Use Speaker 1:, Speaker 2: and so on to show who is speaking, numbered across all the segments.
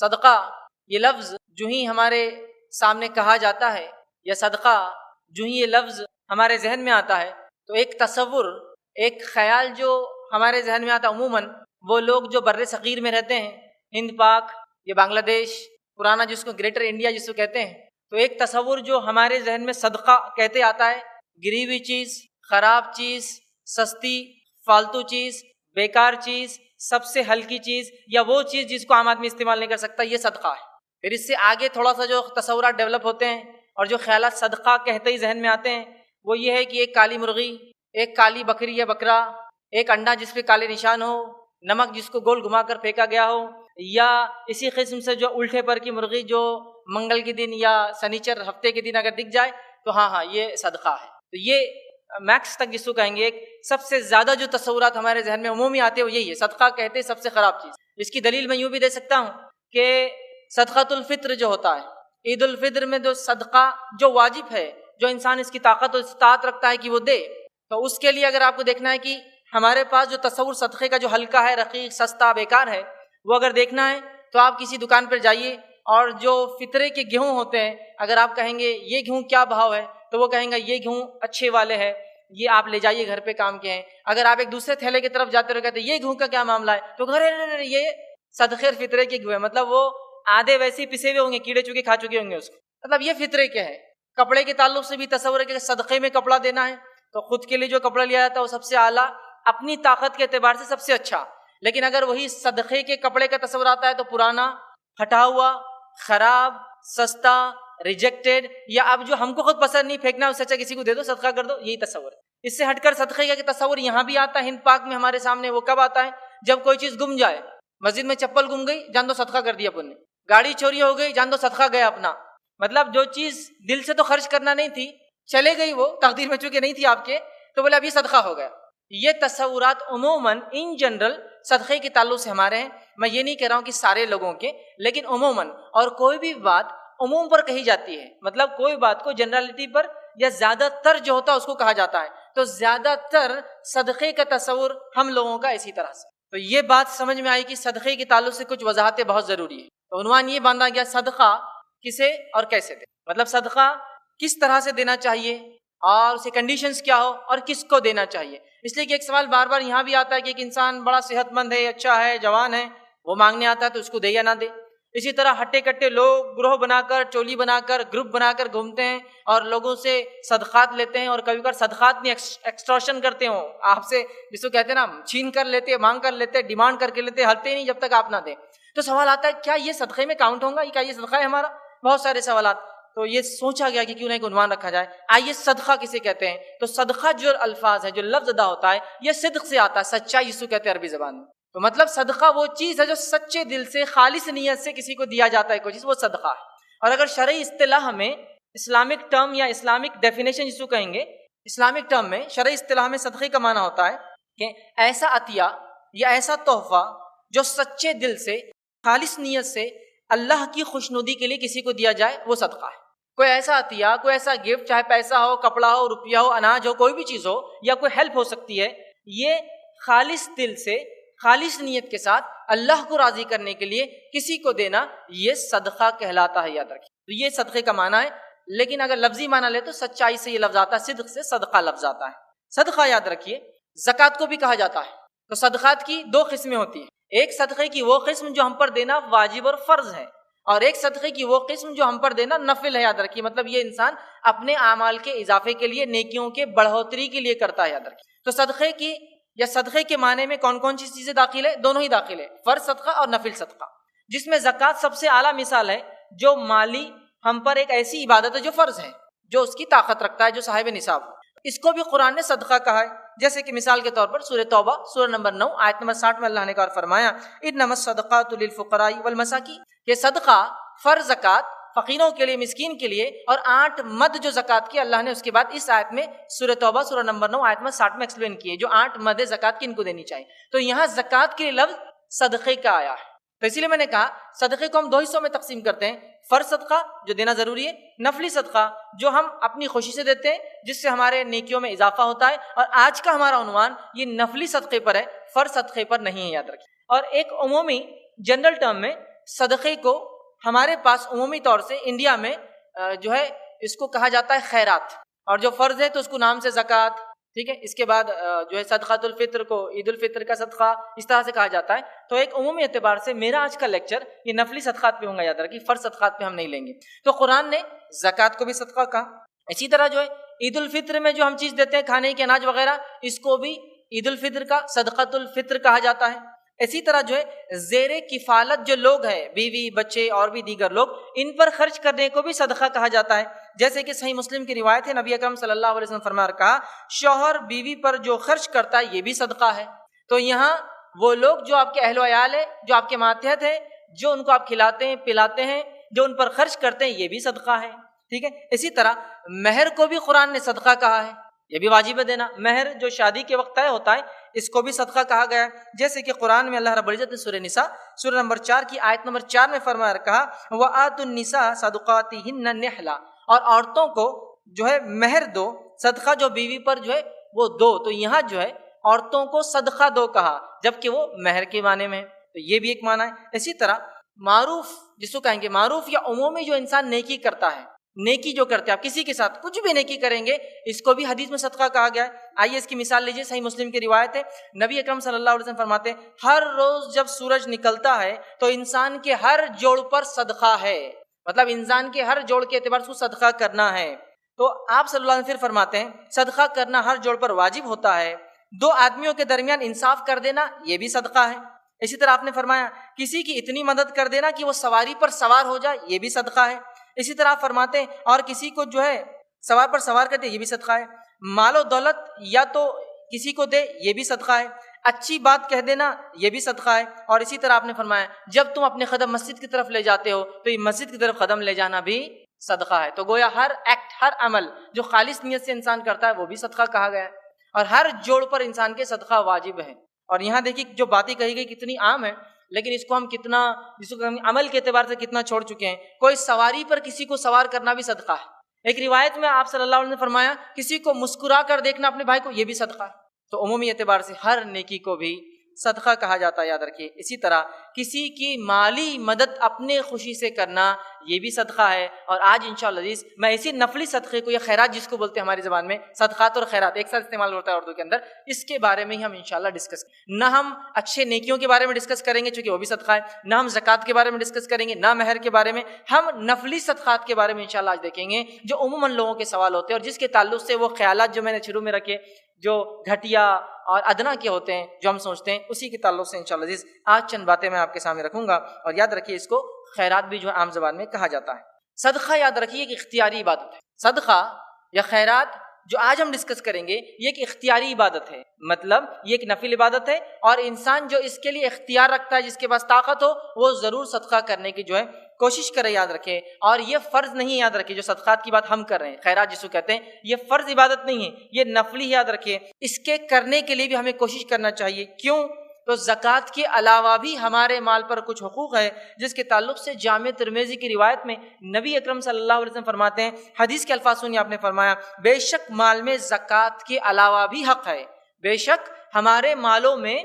Speaker 1: صدقہ یہ لفظ جو ہی ہمارے سامنے کہا جاتا ہے، یا صدقہ جو ہی یہ لفظ ہمارے ذہن میں آتا ہے، تو ایک تصور، ایک خیال جو ہمارے ذہن میں آتا ہے عموماً وہ لوگ جو بر صغیر میں رہتے ہیں، ہند پاک یا بنگلہ دیش پرانا جس کو گریٹر انڈیا جس کو کہتے ہیں، تو ایک تصور جو ہمارے ذہن میں صدقہ کہتے آتا ہے، گری ہوئی چیز، خراب چیز، سستی فالتو چیز، بیکار چیز، سب سے ہلکی چیز، یا وہ چیز جس کو عام آدمی استعمال نہیں کر سکتا، یہ صدقہ ہے۔ پھر اس سے آگے تھوڑا سا جو تصورات ڈیولپ ہوتے ہیں اور جو خیالات صدقہ کہتے ہی ذہن میں آتے ہیں وہ یہ ہے کہ ایک کالی مرغی، ایک کالی بکری یا بکرا، ایک انڈا جس پہ کالے نشان ہو، نمک جس کو گول گھما کر پھینکا گیا ہو، یا اسی قسم سے جو الٹے پر کی مرغی جو منگل کے دن یا سنیچر ہفتے کے دن اگر دکھ جائے تو ہاں یہ صدقہ ہے۔ تو یہ میکس تک جس کو کہیں گے، ایک سب سے زیادہ جو تصورات ہمارے ذہن میں عمومی آتے ہیں وہ یہی ہے، صدقہ کہتے ہیں سب سے خراب چیز۔ اس کی دلیل میں یوں بھی دے سکتا ہوں کہ صدقۃ الفطر جو ہوتا ہے، عید الفطر میں جو صدقہ جو واجب ہے، جو انسان اس کی طاقت اور استطاعت رکھتا ہے کہ وہ دے، تو اس کے لیے اگر آپ کو دیکھنا ہے کہ ہمارے پاس جو تصور صدقے کا جو ہلکا ہے، رقیق، سستا، بیکار ہے، وہ اگر دیکھنا ہے تو آپ کسی دکان پر جائیے اور جو فطرے کے گیہوں ہوتے ہیں، اگر آپ کہیں گے یہ گیہوں کیا بھاؤ ہے تو وہ کہیں گا یہ گیہوں اچھے والے ہیں، یہ آپ لے جائیے گھر پہ کام کے ہیں۔ اگر آپ ایک دوسرے تھیلے کی طرف جاتے رہو کہتے ہیں یہ گیہوں کا کیا معاملہ ہے، تو گھر یہ صدقے اور فطرے کے گیہوں ہے، مطلب وہ آدھے ویسے ہی پسے ہوئے ہوں گے، کیڑے چوکے کھا چکے ہوں گے اس کو، مطلب یہ فطرے کے ہے۔ کپڑے کے تعلق سے بھی تصور ہے کہ صدقے میں کپڑا دینا ہے تو خود کے لیے جو کپڑا لیا جاتا ہے وہ سب سے اعلیٰ، اپنی طاقت کے اعتبار سے سب سے اچھا، لیکن اگر وہی صدقے کے کپڑے کا تصور آتا ہے تو پرانا، پھٹا ہوا، خراب، سستا، ریجیکٹڈ، یا اب جو ہم کو خود پسند نہیں پھینکنا اس سے اچھا کسی کو دے دو، صدقہ کر دو، یہی تصور ہے۔ اس سے ہٹ کر صدقے کا تصور یہاں بھی آتا ہے ہند پاک میں ہمارے سامنے، وہ کب آتا ہے جب کوئی چیز گم جائے، مسجد میں چپل گم گئی، جان دو صدقہ کر دیا اپن نے، گاڑی چوری ہو گئی، جان دو صدقہ گیا اپنا، مطلب جو چیز دل سے تو خرچ کرنا نہیں تھی، چلے گئی، وہ تقدیر میں چونکہ نہیں تھی آپ کے، تو بولے اب یہ صدقہ ہو گیا۔ یہ تصورات عموماً ان جنرل صدقے کے تعلق سے ہمارے ہیں، میں یہ نہیں کہہ رہا ہوں کہ سارے لوگوں کے، لیکن عموماً، اور کوئی بھی بات عموم پر کہی جاتی ہے، مطلب کوئی بات کو جنرلٹی پر یا زیادہ تر جو ہوتا ہے اس کو کہا جاتا ہے، تو زیادہ تر صدقے کا تصور ہم لوگوں کا اسی طرح سے۔ تو یہ بات سمجھ میں آئی کہ صدقے کے تعلق سے کچھ وضاحتیں بہت ضروری ہے، تو عنوان یہ باندھا گیا صدقہ کسے اور کیسے دے، مطلب صدقہ کس طرح سے دینا چاہیے اور اسے کنڈیشنز کیا ہو اور کس کو دینا چاہیے۔ اس لیے کہ ایک سوال بار بار یہاں بھی آتا ہے کہ ایک انسان بڑا صحت مند ہے، اچھا ہے، جوان ہے، وہ مانگنے آتا ہے تو اس کو دے یا نہ دے۔ اسی طرح ہٹے کٹے لوگ گروہ بنا کر، ٹولی بنا کر، گروپ بنا کر گھومتے ہیں اور لوگوں سے صدقات لیتے ہیں، اور کبھی کبھار صدقات نہیں ایکسٹورشن کرتے ہوں آپ سے، جس کو کہتے ہیں نا چھین کر لیتے، مانگ کر لیتے، ڈیمانڈ کر کے لیتے، ہلتے نہیں جب تک آپ نہ دیں۔ تو سوال آتا ہے کیا یہ صدقے میں کاؤنٹ ہوگا، کیا یہ صدقہ ہے ہمارا؟ بہت سارے سوالات، تو یہ سوچا گیا کہ کیوں نہ ایک عنوان رکھا جائے۔ آئیے صدقہ کسے کہتے ہیں؟ تو صدقہ جو الفاظ ہے، جو لفظ ادا ہوتا ہے، یہ صدق سے آتا ہے، سچائی جس کو کہتے ہیں عربی زبان میں۔ تو مطلب صدقہ وہ چیز ہے جو سچے دل سے، خالص نیت سے کسی کو دیا جاتا ہے کوئی چیز، وہ صدقہ ہے۔ اور اگر شرعی اصطلاح میں، اسلامک ٹرم یا اسلامک ڈیفینیشن جس کو کہیں گے، اسلامک ٹرم میں، شرعی اصطلاح میں صدقے کا معنی ہوتا ہے کہ ایسا عطیہ یا ایسا تحفہ جو سچے دل سے، خالص نیت سے اللہ کی خوشنودی کے لیے کسی کو دیا جائے، وہ صدقہ ہے۔ کوئی ایسا عطیہ، کوئی ایسا گفٹ، چاہے پیسہ ہو، کپڑا ہو، روپیہ ہو، اناج ہو، کوئی بھی چیز ہو، یا کوئی ہیلپ ہو سکتی ہے، یہ خالص دل سے، خالص نیت کے ساتھ اللہ کو راضی کرنے کے لیے کسی کو دینا، یہ صدقہ کہلاتا ہے، یاد رکھیے۔ تو یہ صدقے کا معنی ہے، لیکن اگر لفظی معنی لے تو سچائی سے یہ لفظ آتا ہے، صدق سے صدقہ لفظ آتا ہے۔ صدقہ یاد رکھیے، زکوٰۃ کو بھی کہا جاتا ہے۔ تو صدقات کی دو قسمیں ہوتی ہیں، ایک صدقے کی وہ قسم جو ہم پر دینا واجب اور فرض ہے، اور ایک صدقے کی وہ قسم جو ہم پر دینا نفل ہے، یاد رکھیے۔ مطلب یہ انسان اپنے اعمال کے اضافے کے لیے، نیکیوں کے بڑھوتری کے لیے کرتا ہے، یاد رکھیے۔ تو صدقے کی یا صدقے کے معنی میں کون کون سی چیزیں داخل ہے؟ دونوں ہی داخل ہے، فرض صدقہ اور نفل صدقہ، جس میں زکوٰۃ سب سے اعلیٰ مثال ہے، جو مالی ہم پر ایک ایسی عبادت ہے جو فرض ہے، جو اس کی طاقت رکھتا ہے، جو صاحب نصاب ہو۔ اس کو بھی قرآن نے صدقہ کہا ہے، جیسے کہ مثال کے طور پر سورہ توبہ سورہ نمبر 9 آیت نمبر 60 میں اللہ نے کہا فرمایا انما الصدقات للفقراء والمساکین، کہ صدقہ، فرض زکوٰۃ فقیروں کے لیے، مسکین کے لیے، اور 8 مد جو زکوٰۃ کی اللہ نے اس کے بعد اس آیت میں سورہ توبہ سورہ نمبر 9 آیت نمبر 60 میں ایکسپلین کی ہے، جو 8 مد زکوٰۃ کی ان کو دینی چاہیے۔ تو یہاں زکوٰۃ کے لیے لفظ صدقے کا آیا ہے، تو اسی لیے میں نے کہا صدقے کو ہم 2 حصوں میں تقسیم کرتے ہیں، فرض صدقہ جو دینا ضروری ہے، نفلی صدقہ جو ہم اپنی خوشی سے دیتے ہیں، جس سے ہمارے نیکیوں میں اضافہ ہوتا ہے۔ اور آج کا ہمارا عنوان یہ نفلی صدقے پر ہے، فرض صدقے پر نہیں ہے، یاد رکھیں۔ اور ایک عمومی جنرل ٹرم میں صدقے کو ہمارے پاس عمومی طور سے انڈیا میں جو ہے اس کو کہا جاتا ہے خیرات، اور جو فرض ہے تو اس کو نام سے زکوٰۃ، ٹھیک ہے، اس کے بعد جو ہے صدقۃ الفطر کو عید الفطر کا صدقہ اس طرح سے کہا جاتا ہے۔ تو ایک عمومی اعتبار سے میرا آج کا لیکچر یہ نفلی صدقات پہ ہوں گا، یاد رکھیے، فرض صدقات پہ ہم نہیں لیں گے۔ تو قرآن نے زکوٰۃ کو بھی صدقہ کہا، اسی طرح جو ہے عید الفطر میں جو ہم چیز دیتے ہیں کھانے کے اناج وغیرہ، اس کو بھی عید الفطر کا صدقۃ الفطر کہا جاتا ہے۔ اسی طرح جو ہے زیر کفالت جو لوگ ہیں، بیوی بچے اور بھی دیگر لوگ، ان پر خرچ کرنے کو بھی صدقہ کہا جاتا ہے۔ جیسے کہ صحیح مسلم کی روایت ہے، نبی اکرم صلی اللہ علیہ وسلم فرمایا اور کہا، شوہر بیوی پر جو خرچ کرتا ہے یہ بھی صدقہ ہے۔ تو یہاں وہ لوگ جو آپ کے اہل و عیال ہیں، جو آپ کے ماتحت ہیں، جو ان کو آپ کھلاتے ہیں پلاتے ہیں، جو ان پر خرچ کرتے ہیں، یہ بھی صدقہ ہے، ٹھیک ہے۔ اسی طرح مہر کو بھی قرآن نے صدقہ کہا ہے، یہ بھی واجب ہے دینا۔ مہر جو شادی کے وقت طے ہوتا ہے، اس کو بھی صدقہ کہا گیا ہے، جیسے کہ قرآن میں اللہ رب العزت نے سورہ نساء سورہ نمبر 4 کی آیت نمبر 4 میں فرمایا اور کہا، وَآتُوا النِّسَاءَ صَدُقَاتِهِنَّ نِحْلًا، اور عورتوں کو جو ہے مہر دو، صدقہ جو بیوی پر جو ہے وہ دو۔ تو یہاں جو ہے عورتوں کو صدقہ دو کہا، جبکہ وہ مہر کے معنی میں، تو یہ بھی ایک معنی ہے۔ اسی طرح معروف جس کو کہیں گے، معروف یا عمومی جو انسان نیکی کرتا ہے، نیکی جو کرتے ہیں، آپ کسی کے ساتھ کچھ بھی نیکی کریں گے، اس کو بھی حدیث میں صدقہ کہا گیا ہے۔ آئیے اس کی مثال لیجیے، صحیح مسلم کی روایت ہے، نبی اکرم صلی اللہ علیہ وسلم فرماتے ہیں، ہر روز جب سورج نکلتا ہے تو انسان کے ہر جوڑ پر صدقہ ہے، مطلب انسان کے ہر جوڑ کے اعتبار سے صدقہ کرنا ہے۔ تو آپ صلی اللہ علیہ وسلم پھر فرماتے ہیں، صدقہ کرنا ہر جوڑ پر واجب ہوتا ہے، دو آدمیوں کے درمیان انصاف کر دینا یہ بھی صدقہ ہے۔ اسی طرح آپ نے فرمایا، کسی کی اتنی مدد کر دینا کہ وہ سواری پر سوار ہو جائے، یہ بھی صدقہ ہے۔ اسی طرح آپ فرماتے ہیں، اور کسی کو جو ہے سوار پر سوار کر دے، یہ بھی صدقہ ہے۔ مال و دولت یا تو کسی کو دے، یہ بھی صدقہ ہے۔ اچھی بات کہہ دینا یہ بھی صدقہ ہے۔ اور اسی طرح آپ نے فرمایا، جب تم اپنے قدم مسجد کی طرف لے جاتے ہو تو یہ مسجد کی طرف قدم لے جانا بھی صدقہ ہے۔ تو گویا ہر ایکٹ، ہر عمل جو خالص نیت سے انسان کرتا ہے وہ بھی صدقہ کہا گیا ہے، اور ہر جوڑ پر انسان کے صدقہ واجب ہے۔ اور یہاں دیکھیے جو باتیں کہی گئی کتنی عام ہے، لیکن اس کو ہم کتنا، جس کو ہم عمل کے اعتبار سے کتنا چھوڑ چکے ہیں۔ کوئی سواری پر کسی کو سوار کرنا بھی صدقہ ہے۔ ایک روایت میں آپ صلی اللہ علیہ وسلم نے فرمایا، کسی کو مسکرا کر دیکھنا اپنے بھائی کو، یہ بھی صدقہ ہے۔ تو عمومی اعتبار سے ہر نیکی کو بھی صدقہ کہا جاتا ہے، یاد رکھیے۔ اسی طرح کسی کی مالی مدد اپنے خوشی سے کرنا یہ بھی صدقہ ہے۔ اور آج انشاءاللہ عزیز میں اسی نفلی صدقے کو، یا خیرات جس کو بولتے ہیں ہماری زبان میں، صدقات اور خیرات ایک ساتھ استعمال ہوتا ہے اردو کے اندر، اس کے بارے میں ہی ہم انشاءاللہ ڈسکس نہ ہم اچھے نیکیوں کے بارے میں ڈسکس کریں گے چونکہ وہ بھی صدقہ ہے، نہ ہم زکوٰۃ کے بارے میں ڈسکس کریں گے، نہ مہر کے بارے میں، ہم نفلی صدقات کے بارے میں انشاءاللہ آج دیکھیں گے، جو عموماً لوگوں کے سوال ہوتے ہیں اور جس کے تعلق سے وہ خیالات جو میں نے شروع میں رکھے، جو گھٹیا اور ادنا کے ہوتے ہیں، جو ہم سوچتے ہیں، اسی کے تعلق سے انشاءاللہ عزیز آج چند باتیں میں آپ کے سامنے رکھوں گا۔ اور یاد رکھیے اس کو خیرات بھی جو ہے عام زبان میں کہا جاتا ہے۔ صدقہ یاد رکھیے کہ اختیاری عبادت ہے۔ صدقہ یا خیرات جو آج ہم ڈسکس کریں گے یہ ایک اختیاری عبادت ہے، مطلب یہ ایک نفل عبادت ہے، اور انسان جو اس کے لیے اختیار رکھتا ہے، جس کے پاس طاقت ہو، وہ ضرور صدقہ کرنے کی جو ہے کوشش کرے، یاد رکھے۔ اور یہ فرض نہیں، یاد رکھیے، جو صدقات کی بات ہم کر رہے ہیں، خیرات جس کو کہتے ہیں، یہ فرض عبادت نہیں ہے، یہ نفلی، یاد رکھیے۔ اس کے کرنے کے لیے بھی ہمیں کوشش کرنا چاہیے۔ کیوں؟ تو زکوٰۃ کے علاوہ بھی ہمارے مال پر کچھ حقوق ہے، جس کے تعلق سے جامع ترمذی کی روایت میں نبی اکرم صلی اللہ علیہ وسلم فرماتے ہیں، حدیث کے الفاظ سنیے، آپ نے فرمایا، بے شک مال میں زکوٰۃ کے علاوہ بھی حق ہے، بے شک ہمارے مالوں میں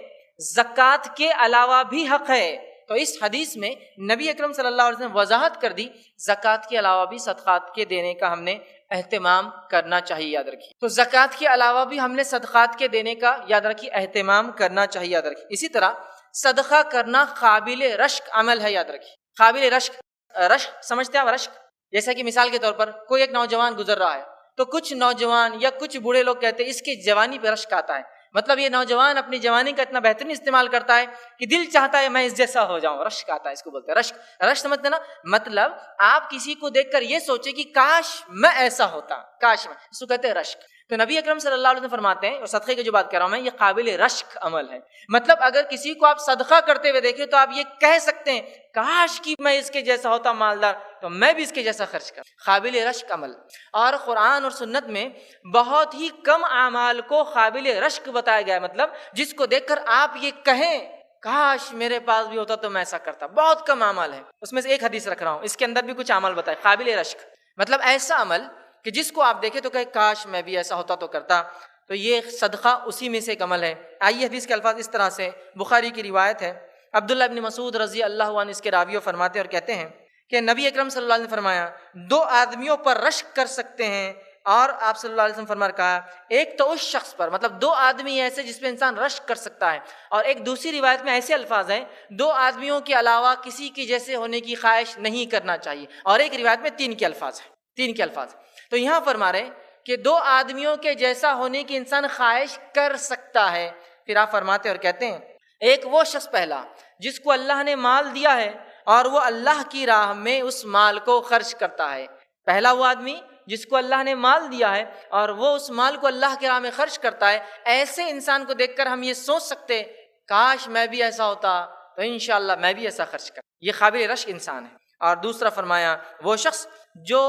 Speaker 1: زکوٰۃ کے علاوہ بھی حق ہے۔ تو اس حدیث میں نبی اکرم صلی اللہ علیہ وسلم وضاحت کر دی، زکوٰۃ کے علاوہ بھی صدقات کے دینے کا ہم نے اہتمام کرنا چاہیے، یاد رکھیے۔ تو زکوٰۃ کے علاوہ بھی ہم نے صدقات کے دینے کا، یاد رکھیے، اہتمام کرنا چاہیے، یاد رکھیے۔ اسی طرح صدقہ کرنا قابل رشک عمل ہے، یاد رکھیے، قابل رشک۔ رشک سمجھتے ہیں آپ؟ رشک جیسا کہ مثال کے طور پر کوئی ایک نوجوان گزر رہا ہے تو کچھ نوجوان یا کچھ بوڑھے لوگ کہتے ہیں اس کی جوانی پہ رشک آتا ہے، مطلب یہ نوجوان اپنی جوانی کا اتنا بہترین استعمال کرتا ہے کہ دل چاہتا ہے میں اس جیسا ہو جاؤں، رشک آتا ہے، اس کو بولتے ہیں رشک۔ رشک سمجھتے نا؟ مطلب آپ کسی کو دیکھ کر یہ سوچے کہ کاش میں ایسا ہوتا، کاش میں، اس کو کہتے ہیں رشک۔ تو نبی اکرم صلی اللہ علیہ وسلم فرماتے ہیں، اور صدقے کی جو بات کر رہا ہوں میں، یہ قابل رشک عمل ہے، مطلب اگر کسی کو آپ صدقہ کرتے ہوئے دیکھیں تو آپ یہ کہہ سکتے ہیں کاش کہ میں اس کے جیسا ہوتا مالدار تو میں بھی اس کے جیسا خرچ کرتا، قابل رشک عمل۔ اور قرآن اور سنت میں بہت ہی کم اعمال کو قابل رشک بتایا گیا ہے، مطلب جس کو دیکھ کر آپ یہ کہیں کاش میرے پاس بھی ہوتا تو میں ایسا کرتا، بہت کم اعمال ہے۔ اس میں سے ایک حدیث رکھ رہا ہوں، اس کے اندر بھی کچھ اعمال بتائے قابل رشک، مطلب ایسا عمل کہ جس کو آپ دیکھیں تو کہے کاش میں بھی ایسا ہوتا تو کرتا، تو یہ صدقہ اسی میں سے ایک عمل ہے۔ آئیے حدیث کے الفاظ اس طرح سے، بخاری کی روایت ہے، عبداللہ ابن مسعود رضی اللہ عنہ اس کے راوی فرماتے اور کہتے ہیں کہ نبی اکرم صلی اللہ علیہ وسلم نے فرمایا 2 آدمیوں پر رشک کر سکتے ہیں، اور آپ صلی اللہ علیہ وسلم فرما کہا ایک تو اس شخص پر، مطلب 2 آدمی ایسے جس پہ انسان رشک کر سکتا ہے، اور ایک دوسری روایت میں ایسے الفاظ ہیں 2 آدمیوں کے علاوہ کسی کے جیسے ہونے کی خواہش نہیں کرنا چاہیے، اور ایک روایت میں 3 کے الفاظ ہیں، 3 کے الفاظ۔ تو یہاں فرما رہے ہیں کہ 2 آدمیوں کے جیسا ہونے کی انسان خواہش کر سکتا ہے۔ پھر آپ فرماتے اور کہتے ہیں ایک وہ شخص پہلا جس کو اللہ نے مال دیا ہے اور وہ اللہ کی راہ میں اس مال کو خرچ کرتا ہے، پہلا وہ آدمی جس کو اللہ نے مال دیا ہے اور وہ اس مال کو اللہ کی راہ میں خرچ کرتا ہے، ایسے انسان کو دیکھ کر ہم یہ سوچ سکتے کاش میں بھی ایسا ہوتا تو انشاءاللہ میں بھی ایسا خرچ کرتا۔ یہ قابل رشک انسان ہے۔ اور دوسرا فرمایا وہ شخص جو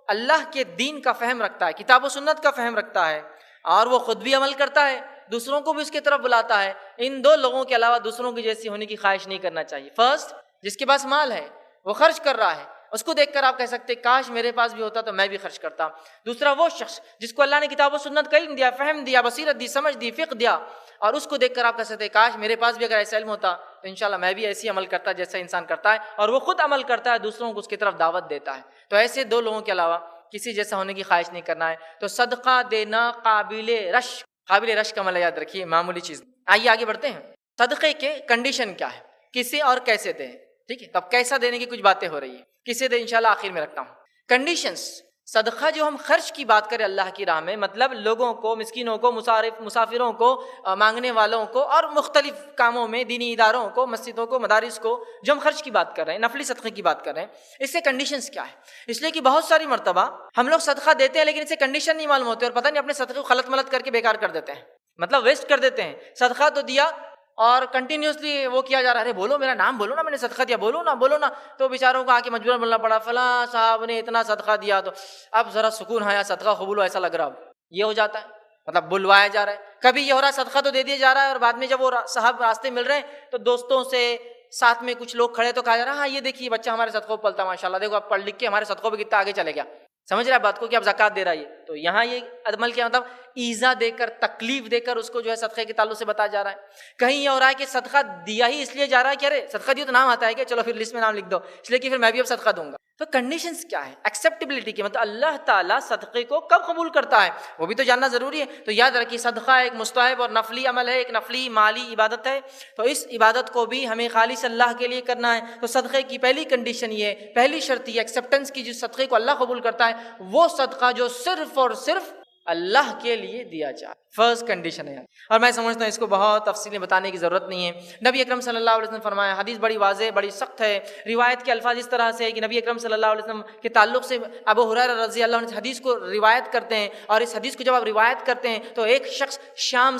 Speaker 1: اللہ کے دین کا فہم رکھتا ہے، کتاب و سنت کا فہم رکھتا ہے، اور وہ خود بھی عمل کرتا ہے، دوسروں کو بھی اس کی طرف بلاتا ہے۔ ان 2 لوگوں کے علاوہ دوسروں کی جیسی ہونے کی خواہش نہیں کرنا چاہیے۔ فرسٹ، جس کے پاس مال ہے وہ خرچ کر رہا ہے، اس کو دیکھ کر آپ کہہ سکتے کاش میرے پاس بھی ہوتا تو میں بھی خرچ کرتا۔ دوسرا وہ شخص جس کو اللہ نے کتاب و سنت کا علم دیا، فہم دیا، بصیرت دی، سمجھ دی، فقہ دیا، اور اس کو دیکھ کر آپ کہہ سکتے کاش میرے پاس بھی اگر ایسا علم ہوتا تو انشاءاللہ میں بھی ایسی عمل کرتا جیسا انسان کرتا ہے، اور وہ خود عمل کرتا ہے، دوسروں کو اس کی طرف دعوت دیتا ہے۔ تو ایسے 2 لوگوں کے علاوہ کسی جیسا ہونے کی خواہش نہیں کرنا ہے۔ تو صدقہ دینا قابل رشک عمل، یاد رکھیے، معمولی چیز۔ آئیے آگے بڑھتے ہیں۔ صدقے کے کنڈیشن کیا ہے، کسے اور کیسے دیں، ٹھیک ہے؟ تب کیسا دینے کی کچھ باتیں ہو رہی ہیں، کسے دیں انشاءاللہ آخر میں رکھتا ہوں۔ کنڈیشنز، صدقہ جو ہم خرچ کی بات کریں اللہ کی راہ میں، مطلب لوگوں کو، مسکینوں کو، مسافروں کو، مانگنے والوں کو، اور مختلف کاموں میں، دینی اداروں کو، مسجدوں کو، مدارس کو جو ہم خرچ کی بات کر رہے ہیں، نفلی صدقے کی بات کر رہے ہیں، اس سے کنڈیشنز کیا ہے؟ اس لیے کہ بہت ساری مرتبہ ہم لوگ صدقہ دیتے ہیں لیکن اس سے کنڈیشن نہیں معلوم ہوتے، اور پتہ نہیں اپنے صدقے کو خلط ملط کر کے بیکار کر دیتے ہیں، مطلب ویسٹ کر دیتے ہیں۔ صدقہ تو دیا اور کنٹینیوسلی وہ کیا جا رہا ہے، ارے بولو میرا نام بولو نا، میں نے صدقہ دیا، بولو نا، تو بیچاروں کو آ کے مجبوراً بولنا پڑا فلاں صاحب نے اتنا صدقہ دیا تو اب ذرا سکون آیا، صدقہ قبول ہو، ایسا لگ رہا اب یہ ہو جاتا ہے، مطلب بلوایا جا رہا ہے۔ کبھی یہ ہو رہا ہے صدقہ تو دے دیا جا رہا ہے، اور بعد میں جب وہ صاحب راستے مل رہے ہیں تو دوستوں سے ساتھ میں کچھ لوگ کھڑے تو کہا جا رہا ہے ہاں یہ دیکھیے بچہ ہمارے صدقوں پہ پلتا ماشاء اللہ، دیکھو اب پڑھ لکھ کے ہمارے صدقوں پہ کتنا آگے چلے گیا، سمجھ رہا ہے بات کو کہ اب زکوٰۃ دے رہا ہے یہ۔ تو یہاں یہ عمل کیا مطلب ایزا دے کر، تکلیف دے کر اس کو جو ہے صدقے کے تعلق سے بتایا جا رہا ہے۔ کہیں یہ ہو رہا ہے کہ صدقہ دیا ہی اس لیے جا رہا ہے کہ ارے صدقہ دیا تو نام آتا ہے کہ چلو پھر لسٹ میں نام لکھ دو، اس لیے کہ پھر میں بھی اب صدقہ دوں گا۔ تو کنڈیشنز کیا ہے ایکسیپٹیبلٹی کی، مطلب اللہ تعالیٰ صدقے کو کب قبول کرتا ہے وہ بھی تو جاننا ضروری ہے۔ تو یاد رکھیے صدقہ ایک مستحب اور نفلی عمل ہے، ایک نفلی مالی عبادت ہے، تو اس عبادت کو بھی ہمیں خالص اللہ کے لیے کرنا ہے۔ تو صدقے کی پہلی کنڈیشن یہ ہے، پہلی شرط یہ ایکسیپٹنس کی، جس صدقے کو اللہ قبول کرتا ہے وہ صدقہ جو صرف اور صرف اللہ کے لیے دیا جائے، فرسٹ کنڈیشن ہے۔ اور میں سمجھتا ہوں اس کو بہت تفصیل میں بتانے کی ضرورت نہیں ہے۔ نبی اکرم صلی اللہ علیہ وسلم نے فرمایا، حدیث بڑی واضح، بڑی سخت ہے، روایت کے الفاظ اس طرح سے ہے کہ نبی اکرم صلی اللہ علیہ وسلم کے تعلق سے ابو ہریرہ رضی اللہ عنہ اس حدیث کو روایت کرتے ہیں، اور اس حدیث کو جب آپ روایت کرتے ہیں تو ایک شخص شام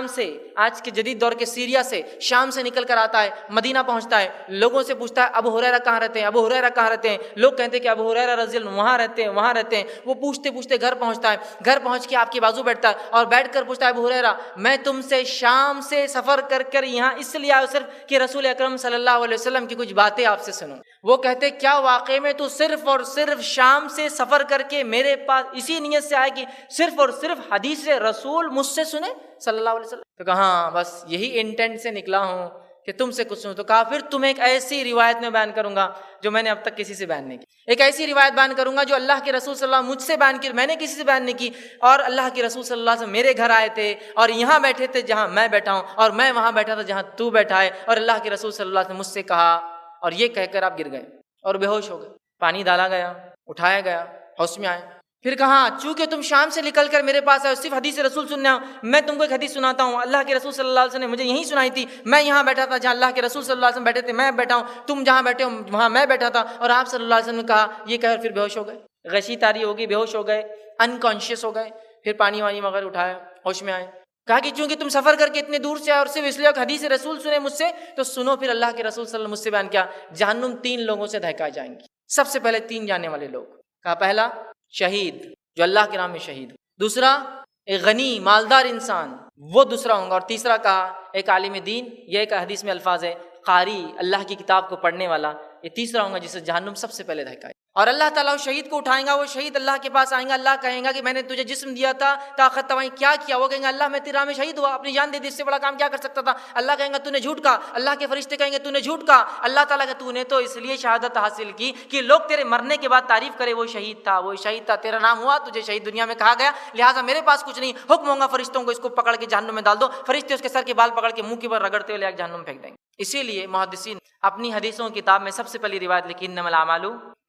Speaker 1: سے آج کے جدید دور کے سیریا سے، شام سے نکل کر آتا ہے، مدینہ پہنچتا ہے، لوگوں سے پوچھتا ہے ابو ہریرہ کہاں رہتے ہیں، ابو ہریرہ کہاں رہتے ہیں؟ لوگ کہتے ہیں کہ ابو ہریرہ رضی اللہ عنہ وہاں رہتے ہیں۔ وہ پوچھتے پوچھتے گھر پہنچتا ہے، گھر پہنچ کے آپ کے بازو بیٹھتا ہے اور بیٹھ کر پوچھتا ہے ابو ہریرہ میں تم سے شام سے سفر کر یہاں اس لیے آیا صرف کہ رسول اکرم صلی اللہ علیہ وسلم کی کچھ باتیں آپ سے سنوں۔ وہ کہتے کیا واقعے میں تو صرف اور صرف شام سے سفر کر کے میرے پاس اسی نیت سے آئے کہ صرف اور صرف حدیث رسول مجھ سے سنے صلی اللہ علیہ وسلم؟ تو کہا بس یہی انٹینٹ سے نکلا ہوں کہ تم سے کچھ سنوں۔ تو کہا پھر تمہیں ایک ایسی روایت میں بیان کروں گا جو میں نے اب تک کسی سے بیان نہیں کی، ایک ایسی روایت بیان کروں گا جو اللہ کے رسول صلی اللہ علیہ وسلم مجھ سے بیان کی، میں نے کسی سے بیان نہیں کی، اور اللہ کے رسول صلی اللہ علیہ وسلم میرے گھر آئے تھے اور یہاں بیٹھے تھے جہاں میں بیٹھا ہوں، اور میں وہاں بیٹھا تھا جہاں تو بیٹھا ہے، اور اللہ کے رسول صلی اللہ علیہ وسلم مجھ سے کہا، اور یہ کہہ کر آپ گر گئے اور بے ہوش ہو گئے، پانی ڈالا گیا، اٹھایا گیا، ہوش میں آئے۔ پھر کہا چونکہ تم شام سے نکل کر میرے پاس آئے صرف حدیث رسول سننا، میں تم کو ایک حدیث سناتا ہوں، اللہ کے رسول صلی اللہ علیہ وسلم نے مجھے یہی سنائی تھی، میں یہاں بیٹھا تھا جہاں اللہ کے رسول صلی اللہ علیہ وسلم بیٹھے تھے، میں بیٹھا ہوں، تم جہاں بیٹھے ہو وہاں میں بیٹھا تھا، اور آپ صلی اللہ علیہ وسلم نے کہا، یہ کہہ کر پھر بے ہوش ہو گئے، غشی طاری ہوگی، بے ہوش ہو گئے، انکانشیس ہو گئے۔ پھر پانی وانی وغیرہ اٹھایا، ہوش میں آئے، کہا کہ چونکہ تم سفر کر کے اتنے دور سے آئے اور صرف اس لیے حدیث رسول سنے مجھ سے، تو سنو پھر اللہ کے رسول صلی اللہ علیہ وسلم مجھ سے بیان کیا، جہنم 3 لوگوں سے دہکائے جائیں گی، سب سے پہلے 3 جانے والے لوگ، کہا پہلا شہید جو اللہ کے نام میں شہید، دوسرا ایک غنی مالدار انسان وہ دوسرا ہوں گا، اور تیسرا کہا ایک عالم دین، یہ ایک حدیث میں الفاظ ہے قاری، اللہ کی کتاب کو پڑھنے والا، یہ تیسرا ہوگا جسے جہنم سب سے پہلے دھکائے. اور اللہ تعالیٰ اس شہید کو اٹھائیں گا، وہ شہید اللہ کے پاس آئیں گا، اللہ کہیں گا کہ میں نے تجھے جسم دیا تھا، طاقت تمہیں کیا کیا؟ وہ کہیں گا اللہ میں تیری راہ میں شہید ہوا، اپنی جان دے دی، اس سے بڑا کام کیا کر سکتا تھا؟ اللہ کہیں گا تو نے جھوٹ کہا، اللہ کے فرشتے کہیں گے تو نے جھوٹ کہا، اللہ تعالیٰ کہ تو نے تو اس لیے شہادت حاصل کی کہ لوگ تیرے مرنے کے بعد تعریف کرے وہ شہید تھا، وہ شہید تھا، تیرا نام ہوا، تجھے شہید دنیا میں کہا گیا، لہٰذا میرے پاس کچھ نہیں، حکم ہوگا فرشتوں کو اس کو پکڑ کے جہنم میں ڈال دو، فرشتے اس کے سر کے بال پکڑ کے منہ کے بر رگڑتے ہوئے جہنم میں پھینک دیں گے. اسی لیے محدثین اپنی حدیثوں کی کتاب میں سب سے پہلی روایت لکھی انما الاعمال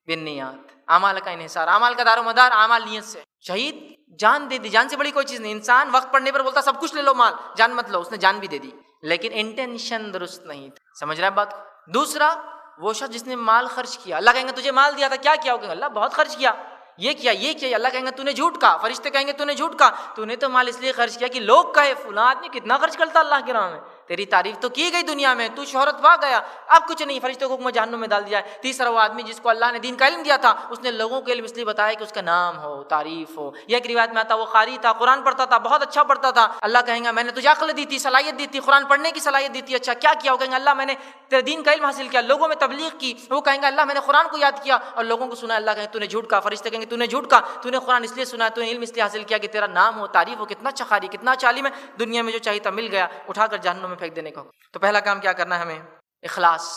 Speaker 1: بالنیات، اعمال کا انحصار، اعمال کا دار و مدار اعمال نیت سے. شہید جان دے دی، جان سے بڑی کوئی چیز نہیں. انسان وقت پڑنے پر بولتا سب کچھ لے لو مال، جان مت لو، اس نے جان بھی دے دی لیکن انٹینشن درست نہیں تھی. سمجھ رہے ہیں بات کو؟ دوسرا وہ شخص جس نے مال خرچ کیا، اللہ کہیں گے تجھے مال دیا تھا کیا کیا؟ وہ کہیں گے اللہ بہت خرچ کیا، یہ کیا یہ کیا، اللہ کہیں گے تو نے جھوٹ کہا، فرشتے کہیں گے تو نے جھوٹ کہا، تو نے تو مال اس لیے خرچ کیا کہ لوگ کہے فلاں آدمی کتنا خرچ کرتا اللہ کی راہ میں، تیری تعریف تو کی گئی دنیا میں، تو شہرت پا گیا، اب کچھ نہیں، فرشتوں کو حکم جہنم میں ڈال دیا ہے. تیسرا وہ آدمی جس کو اللہ نے دین کا علم دیا تھا، اس نے لوگوں کے علم اس لیے بتایا کہ اس کا نام ہو، تعریف ہو. یہ ایک روایت میں آتا وہ قاری تھا، قرآن پڑھتا تھا، بہت اچھا پڑھتا تھا، اللہ کہیں گا میں نے تجھے عقل دی تھی، صلاحیت دی تھی، قرآن پڑھنے کی صلاحیت دی تھی، اچھا کیا کیا؟ وہ کہیں گے اللہ میں نے تیرے دین کا علم حاصل کیا، لوگوں میں تبلیغ کی. وہ کہیں گے اللہ میں نے قرآن کو یاد کیا اور لوگوں کو سنا. اللہ کہیں تو نے جھوٹ کہا، فرشتے کہیں گے تو نے جھوٹ کہا، تو نے قرآن اس لیے سنا، تو نے علم اس لیے حاصل کیا کہ تیرا نام ہو، تعریف ہو، کتنا اچھا قاری، کتنا اچھا عالم ہے، دنیا میں جو چاہیے تھا مل گیا، اٹھا کر جہنم میں پھینک دینے کو. تو پہلا کام کیا کرنا ہے ہمیں؟ اخلاص.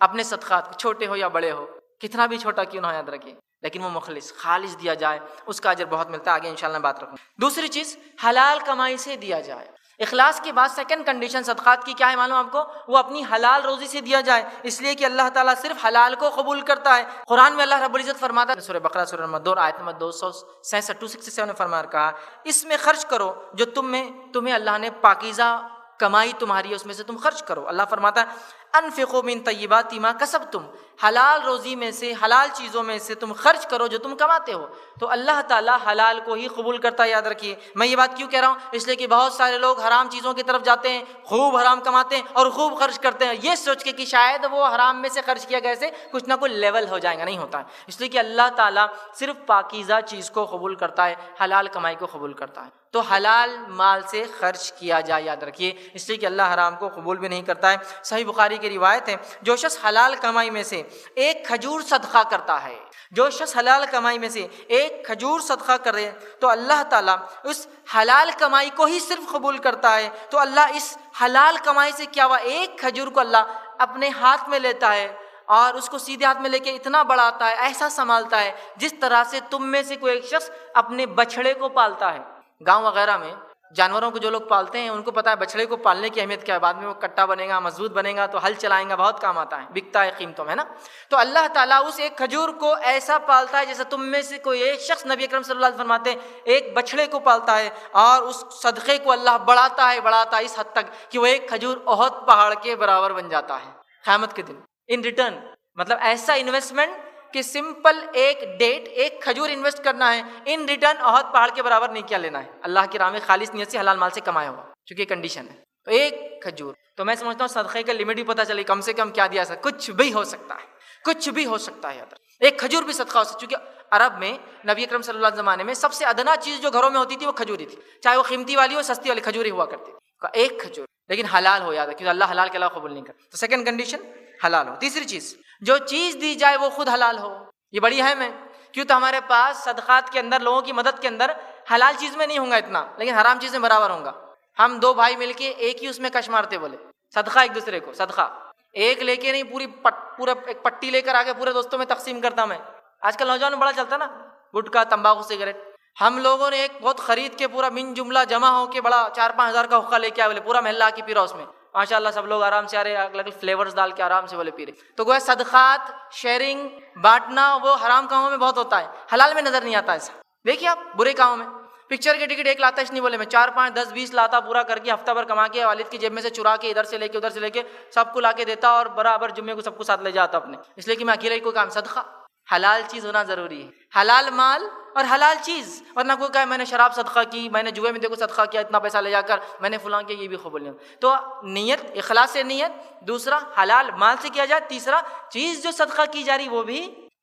Speaker 1: اپنے صدقات چھوٹے ہو یا بڑے ہو، کتنا بھی چھوٹا کیوں نہ ہو، یاد رکھیے لیکن وہ مخلص خالص دیا جائے، اس کا اجر بہت ملتا ہے. آگے انشاءاللہ بات رکھوں. دوسری چیز حلال کمائی سے دیا جائے. اخلاص کے بعد سیکنڈ کنڈیشن صدقات کی کیا ہے معلوم آپ کو؟ وہ اپنی حلال روزی سے دیا جائے، اس لیے کہ اللہ تعالیٰ صرف حلال کو قبول کرتا ہے. قرآن میں اللہ رب العزت فرماتا ہے سورہ بقرہ سورہ نمبر 2 آیت نمبر 267 فرما کہا اس میں خرچ کرو جو تمہیں اللہ نے پاکیزہ کمائی تمہاری ہے اس میں سے تم خرچ کرو. اللہ فرماتا ہے انفقوا من طیبات ما کسبتم، حلال روزی میں سے، حلال چیزوں میں سے تم خرچ کرو جو تم کماتے ہو. تو اللہ تعالیٰ حلال کو ہی قبول کرتا ہے، یاد رکھیے. میں یہ بات کیوں کہہ رہا ہوں؟ اس لیے کہ بہت سارے لوگ حرام چیزوں کی طرف جاتے ہیں، خوب حرام کماتے ہیں اور خوب خرچ کرتے ہیں، یہ سوچ کے کہ شاید وہ حرام میں سے خرچ کیا گیا سے کچھ نہ کچھ لیول ہو جائے گا. نہیں ہوتا ہے. اس لیے کہ اللہ تعالیٰ صرف پاکیزہ چیز کو قبول کرتا ہے، حلال کمائی کو قبول کرتا ہے. تو حلال مال سے خرچ کیا جائے، یاد رکھیے، اس لیے کہ اللہ حرام کو قبول بھی نہیں کرتا ہے. صحیح بخاری کی روایت ہے جو شخص حلال کمائی میں سے ایک کھجور صدقہ کرتا ہے، جو شخص حلال کمائی میں سے ایک کھجور صدقہ کرے تو اللہ تعالیٰ اس حلال کمائی کو ہی صرف قبول کرتا ہے. تو اللہ اس حلال کمائی سے کیا ہوا، ایک کھجور کو اللہ اپنے ہاتھ میں لیتا ہے اور اس کو سیدھے ہاتھ میں لے کے اتنا بڑھاتا ہے، ایسا سنبھالتا ہے جس طرح سے تم میں سے کوئی ایک شخص اپنے بچھڑے کو پالتا ہے. گاؤں وغیرہ میں جانوروں کو جو لوگ پالتے ہیں ان کو پتہ ہے بچڑے کو پالنے کی اہمیت کیا ہے، بعد میں وہ کٹا بنے گا، مضبوط بنے گا تو ہل چلائیں گا، بہت کام آتا ہے، بکتا ہے قیمتوں میں، ہے نا. تو اللہ تعالیٰ اس ایک کھجور کو ایسا پالتا ہے جیسے تم میں سے کوئی ایک شخص، نبی اکرم صلی اللہ علیہ وسلم فرماتے ہیں، ایک بچڑے کو پالتا ہے اور اس صدقے کو اللہ بڑھاتا ہے اس حد تک کہ وہ ایک کھجور احد پہاڑ کے برابر بن جاتا ہے قیامت کے دن. ان ریٹرن مطلب ایسا انویسٹمنٹ کہ سمپل ایک ڈیٹ، ایک کھجور انویسٹ کرنا ہے، ان ریٹرن احد پہاڑ کے برابر نہیں کیا لینا ہے، اللہ کی راہ میں خالص نیت سے حلال مال سے کمایا ہوا، چونکہ کنڈیشن ہے. تو ایک کھجور، تو میں سمجھتا ہوں صدقے کا لمٹ بھی پتہ چلی کم سے کم کیا دیا سکتا، کچھ بھی ہو سکتا ہے، کچھ بھی ہو سکتا ہے. ایک کھجور بھی صدقہ ہو سکتا ہے، چونکہ عرب میں نبی اکرم صلی اللہ علیہ زمانے میں سب سے ادنا چیز جو گھروں میں ہوتی تھی وہ کھجوری تھی، چاہے وہ قیمتی والی ہو سستی والی کھجوری ہوا کرتی. ایک کھجور لیکن حلال ہو، یاد ہے کیونکہ اللہ حلال کے علاوہ قبول نہیں کرتا. تو سیکنڈ کنڈیشن حلال ہو. تیسری چیز جو چیز دی جائے وہ خود حلال ہو. یہ بڑی اہم ہے، کیوں تو ہمارے پاس صدقات کے اندر، لوگوں کی مدد کے اندر حلال چیز میں نہیں ہوں گا اتنا، لیکن حرام چیز میں برابر ہوں گا. ہم دو بھائی مل کے ایک ہی اس میں کش مارتے، بولے صدقہ ایک دوسرے کو، صدقہ ایک لے کے نہیں، پورا ایک پٹی لے کر آگے پورے دوستوں میں تقسیم کرتا میں. آج کل نوجوان میں بڑا چلتا نا، گٹکا، تمباکو، سگریٹ. ہم لوگوں نے ایک بہت خرید کے پورا من جملہ جمع ہو کے بڑا 4-5 ہزار کا حقہ لے کے آئے، بولے پورا محلہ کی پیرا اس میں، ماشاء اللہ سب لوگ آرام سے آ رہے، الگ الگ فلیورز ڈال کے آرام سے بولے پی رہے. تو گویا صدقات، شیئرنگ، بانٹنا وہ حرام کاموں میں بہت ہوتا ہے، حلال میں نظر نہیں آتا ایسا. دیکھیے آپ برے کاموں میں پکچر کی ٹکٹ ایک لاتا اس نہیں بولے میں 4, 5, 10, 20 لاتا پورا کر کے ہفتہ بھر کما کے والد کی جیب میں سے چرا کے ادھر سے لے کے ادھر سے لے کے سب کو لا کے دیتا اور برابر جمعے کو سب کو ساتھ لے جاتا اپنے، اس لیے کہ میں اکیلا ہی کوئی کام. صدقہ حلال چیز ہونا ضروری ہے، حلال مال اور حلال چیز. ورنہ کوئی کہے میں نے شراب صدقہ کی، میں نے جوئے میں دیکھو صدقہ کیا، اتنا پیسہ لے جا کر میں نے فلاں کیا، یہ بھی قبول نہیں. تو نیت، اخلاص سے نیت، دوسرا حلال مال سے کیا جائے، تیسرا چیز جو صدقہ کی جا رہی وہ بھی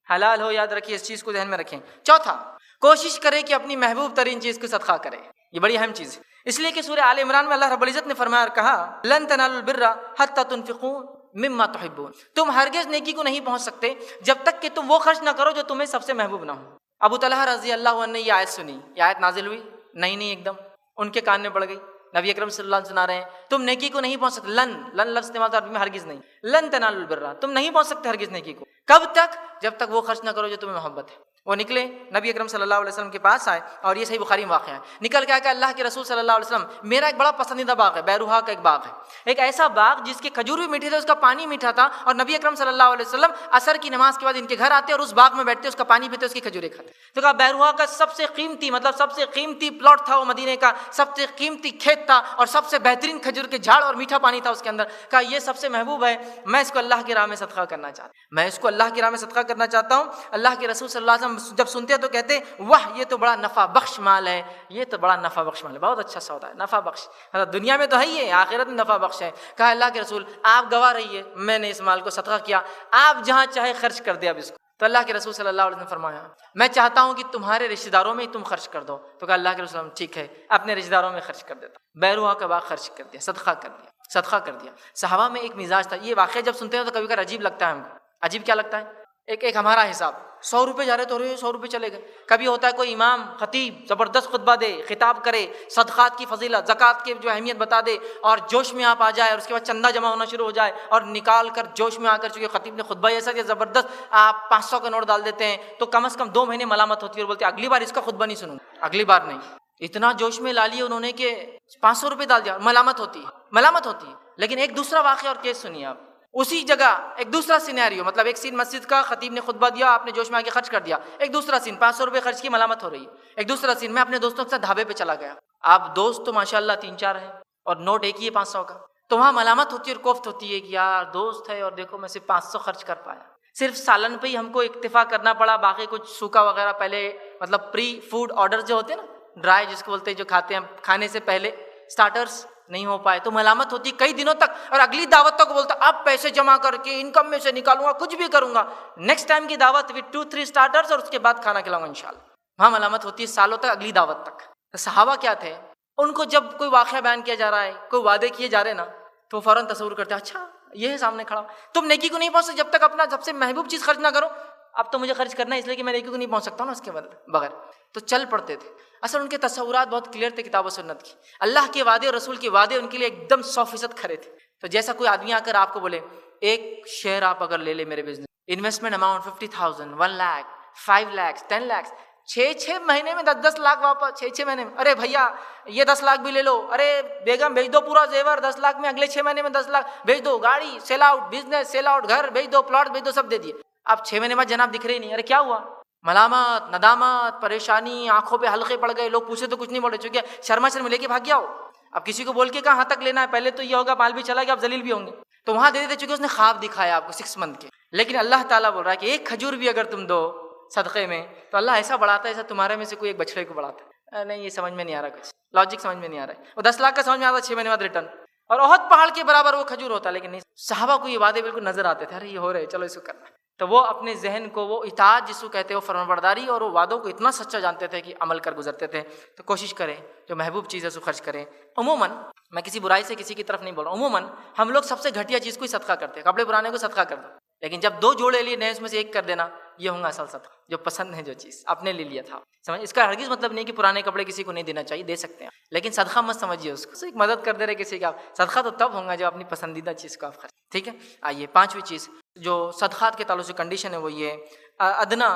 Speaker 1: حلال ہو. یاد رکھیے، اس چیز کو ذہن میں رکھیں. چوتھا، کوشش کرے کہ اپنی محبوب ترین چیز کو صدقہ کرے. یہ بڑی اہم چیز ہے، اس لیے کہ سورہ آل عمران میں اللہ رب العزت نے فرمایا اور کہا لن تنالوا البر حتى تنفقوا مما تحبون، تم ہرگز نیکی کو نہیں پہنچ سکتے جب تک کہ تم وہ خرچ نہ کرو جو تمہیں سب سے محبوب نہ ہو۔ ابو طلحہ رضی اللہ عنہ نے یہ آیت سنی، یہ آیت نازل ہوئی، نہیں ایک دم ان کے کان میں پڑ گئی۔ نبی اکرم صلی اللہ علیہ وسلم سنا رہے ہیں تم نیکی کو نہیں پہنچ سکتے، لن لفظ استعمال عربی میں ہرگز نہیں، لن تنالوا البر، تم نہیں پہنچ سکتے ہرگز نیکی کو، کب تک؟ جب تک وہ خرچ نہ کرو جو تمہیں محبت ہے۔ وہ نکلے نبی اکرم صلی اللہ علیہ وسلم کے پاس آئے، اور یہ صحیح بخاری میں واقعہ ہے، نکل کے آ کہ اللہ کے رسول صلی اللہ علیہ وسلم میرا ایک بڑا پسندیدہ باغ ہے، بیروہا کا ایک باغ ہے، ایک ایسا باغ جس کے کھجور بھی میٹھے تھے، اس کا پانی میٹھا تھا، اور نبی اکرم صلی اللہ علیہ وسلم عصر کی نماز کے بعد ان کے گھر آتے اور اس باغ میں بیٹھتے، اس کا پانی پیتے، اس کی کھجوریں کھاتے۔ تو کہا بیروہا کا سب سے قیمتی سب سے قیمتی پلاٹ تھا وہ، مدینے کا سب سے قیمتی کھیت تھا، اور سب سے بہترین کھجور کے جھاڑ اور میٹھا پانی تھا اس کے اندر۔ کہا یہ سب سے محبوب ہے، میں اس کو اللہ کی راہ میں صدقہ کرنا چاہتا ہوں، میں اس کو اللہ کی راہ میں صدقہ کرنا چاہتا ہوں۔ اللہ کے رسول صلی اللہ علیہ وسلم جب سنتے تو کہتے واہ یہ تو بڑا نفع بخش مال ہے، یہ تو بڑا نفع بخش مال ہے، بہت اچھا سودا ہے، نفع بخش، دنیا میں تو ہے ہی ہے، آخرت میں نفع بخش ہے۔ کہا اللہ کے رسول آپ گواہ رہیے، میں نے اس مال کو صدقہ کیا، آپ جہاں چاہے خرچ کر دے اب اس کو۔ تو اللہ کے رسول صلی اللہ علیہ وسلم نے فرمایا میں چاہتا ہوں کہ تمہارے رشتہ داروں میں ہی تم خرچ کر دو۔ تو کہا اللہ کے رسول ٹھیک ہے، اپنے رشتہ داروں میں خرچ کر دیتا ہوں۔ بیروہا کا باغ خرچ کر دیا، صدقہ کر دیا۔ صحابہ میں ایک مزاج تھا، یہ واقعہ جب سنتے ہیں تو کبھی کبھار عجیب لگتا ہے ہم کو۔ عجیب کیا لگتا ہے؟ ایک ہمارا حساب 100 روپے جا رہے تو 100 روپے چلے گئے۔ کبھی ہوتا ہے کوئی امام خطیب زبردست خطبہ دے، خطاب کرے، صدقات کی فضیلت، زکوٰۃ کی جو اہمیت بتا دے، اور جوش میں آپ آ جائے، اور اس کے بعد چندہ جمع ہونا شروع ہو جائے، اور نکال کر جوش میں آ کر، چونکہ خطیب نے خطبہ ایسا دیا زبردست، آپ 500 کا نوٹ ڈال دیتے ہیں، تو کم از کم 2 مہینے ملامت ہوتی ہے اور بولتے اگلی بار اس کا خطبہ نہیں سنوں، اگلی بار نہیں۔ اتنا جوش میں لا لیے انہوں نے کہ 500 روپے ڈال دیا، ملامت ہوتی ہے۔ لیکن ایک دوسرا واقعہ اور کیس سنیے آپ، اسی جگہ ایک دوسرا سینیریو، مطلب ایک سین مسجد کا، خطیب نے خطبہ دیا، آپ نے جوش میں آ کے خرچ کر دیا۔ ایک دوسرا سین 500 روپے خرچ کی، ملامت ہو رہی ہے۔ ایک دوسرا سین میں اپنے دوستوں کے ساتھ ڈھابے پہ چلا گیا، آپ دوست تو ماشاءاللہ 3-4 ہیں اور نوٹ ایک ہی ہے 500 کا، تو وہاں ملامت ہوتی ہے اور کوفت ہوتی ہے کہ یار دوست ہے اور دیکھو میں صرف 500 خرچ کر پایا، صرف سالن پہ ہی ہم کو اکتفا کرنا پڑا، باقی کچھ سوکھا وغیرہ پہلے، مطلب پری فوڈ آرڈر جو ہوتے ہیں نا، ڈرائی جس کو بولتے ہیں، جو کھاتے ہیں کھانے سے پہلے سٹارٹرز نہیں ہو پائے، تو ملامت ہوتی کئی دنوں تک، اور اگلی دعوت تک بولتا اب پیسے جمع کر کے انکم میں سے نکالوں گا، کچھ بھی کروں گا، نیکسٹ ٹائم کی دعوت وتھ 2-3 سٹارٹرز اور اس کے بعد کھانا کھلاؤں گا انشاءاللہ۔ وہاں ملامت ہوتی ہے سالوں تک، اگلی دعوت تک۔ تو صحابہ کیا تھے، ان کو جب کوئی واقعہ بیان کیا جا رہا ہے، کوئی وعدے کیے جا رہے نا، تو فوراً تصور کرتے اچھا یہ ہے سامنے کھڑا، تم نیکی کو نہیں پہنچ سکتے جب تک اپنا سب سے محبوب چیز خرچ نہ کرو۔ اب تو مجھے خرچ کرنا ہے اس لیے کہ میں نیکی کو نہیں پہنچ سکتا ہوں نا اس کے بغیر، تو چل پڑتے تھے۔ اصل ان کے تصورات بہت کلیئر تھے کتاب و سنت کی، اللہ کے وعدے اور رسول کے وعدے ان کے لیے ایک دم 100% کھڑے تھے۔ تو جیسا کوئی آدمی آ کر آپ کو بولے ایک شیئر آپ اگر لے لے میرے business, investment amount 50,000، 1 lakh, 5 lakh, 10 lakh, 6 مہینے میں 10 لاکھ واپس، 6 مہینے میں، ارے بھیا یہ 10 لاکھ بھی لے لو، ارے بیگم بھیج دو پورا زیور 10 لاکھ میں، اگلے 6 مہینے میں 10 لاکھ بھیج دو، گاڑی sell out, business sell out, گھر بھیج دو، پلاٹ بھیج دو، سب دے دیے۔ اب 6 مہینے بعد جناب دکھ رہے ہی نہیں، ارے کیا ہوا؟ ملامت، ندامت، پریشانی، آنکھوں پہ حلقے پڑ گئے، لوگ پوچھے تو کچھ نہیں بولے، چونکہ شرما لے کے بھاگ گیا ہو۔ اب کسی کو بول کے کہاں تک لینا ہے، پہلے تو یہ ہوگا مال بھی چلا گیا، اب ذلیل بھی ہوں گے، تو وہاں دے دیتے، چونکہ اس نے خواب دکھایا آپ کو 6 منتھ کے۔ لیکن اللہ تعالیٰ بول رہا ہے کہ ایک کھجور بھی اگر تم دو صدقے میں، تو اللہ ایسا بڑھاتا ہے جیسا تمہارے میں سے کوئی ایک بچڑے کو بڑھاتا ہے۔ نہیں یہ سمجھ میں نہیں آ رہا، کچھ لاجک سمجھ میں نہیں آ رہا ہے۔ وہ 10 لاکھ کا سمجھ میں آتا 6 مہینے بعد ریٹرن، اور احد پہاڑ کے برابر وہ کھجور ہوتا ہے، لیکن نہیں، صحابہ کو یہ وعدے بالکل نظر آتے تھے، ارے یہ ہو رہے چلو اس کو کرنا۔ تو وہ اپنے ذہن کو، وہ اطاعت جس کو کہتے ہیں، وہ فرمانبرداری اور وہ وعدوں کو اتنا سچا جانتے تھے کہ عمل کر گزرتے تھے۔ تو کوشش کریں جو محبوب چیز ہے اس کو خرچ کریں۔ عموماً میں کسی برائی سے کسی کی طرف نہیں بول رہا ہوں، عموماً ہم لوگ سب سے گھٹیا چیز کو ہی صدقہ کرتے ہیں، کپڑے پرانے کو صدقہ کر دو، لیکن جب 2 جوڑے لیے نئے اس میں سے ایک کر دینا، یہ ہوں گا اصل صدقہ، جو پسند ہے، جو چیز آپ نے لے لیا تھا۔ سمجھ، اس کا ہرگز مطلب نہیں کہ پرانے کپڑے کسی کو نہیں دینا چاہیے، دے سکتے ہیں، لیکن صدقہ مت سمجھیے اس کو، ایک مدد کر دے رہے کسی کا۔ صدقہ تو تب ہوگا جب اپنی پسندیدہ چیز کو آپ خرچ، ٹھیک ہے۔ آئیے 5ویں چیز جو صدقات کے تعلق سے کنڈیشن ہے وہ یہ ادنا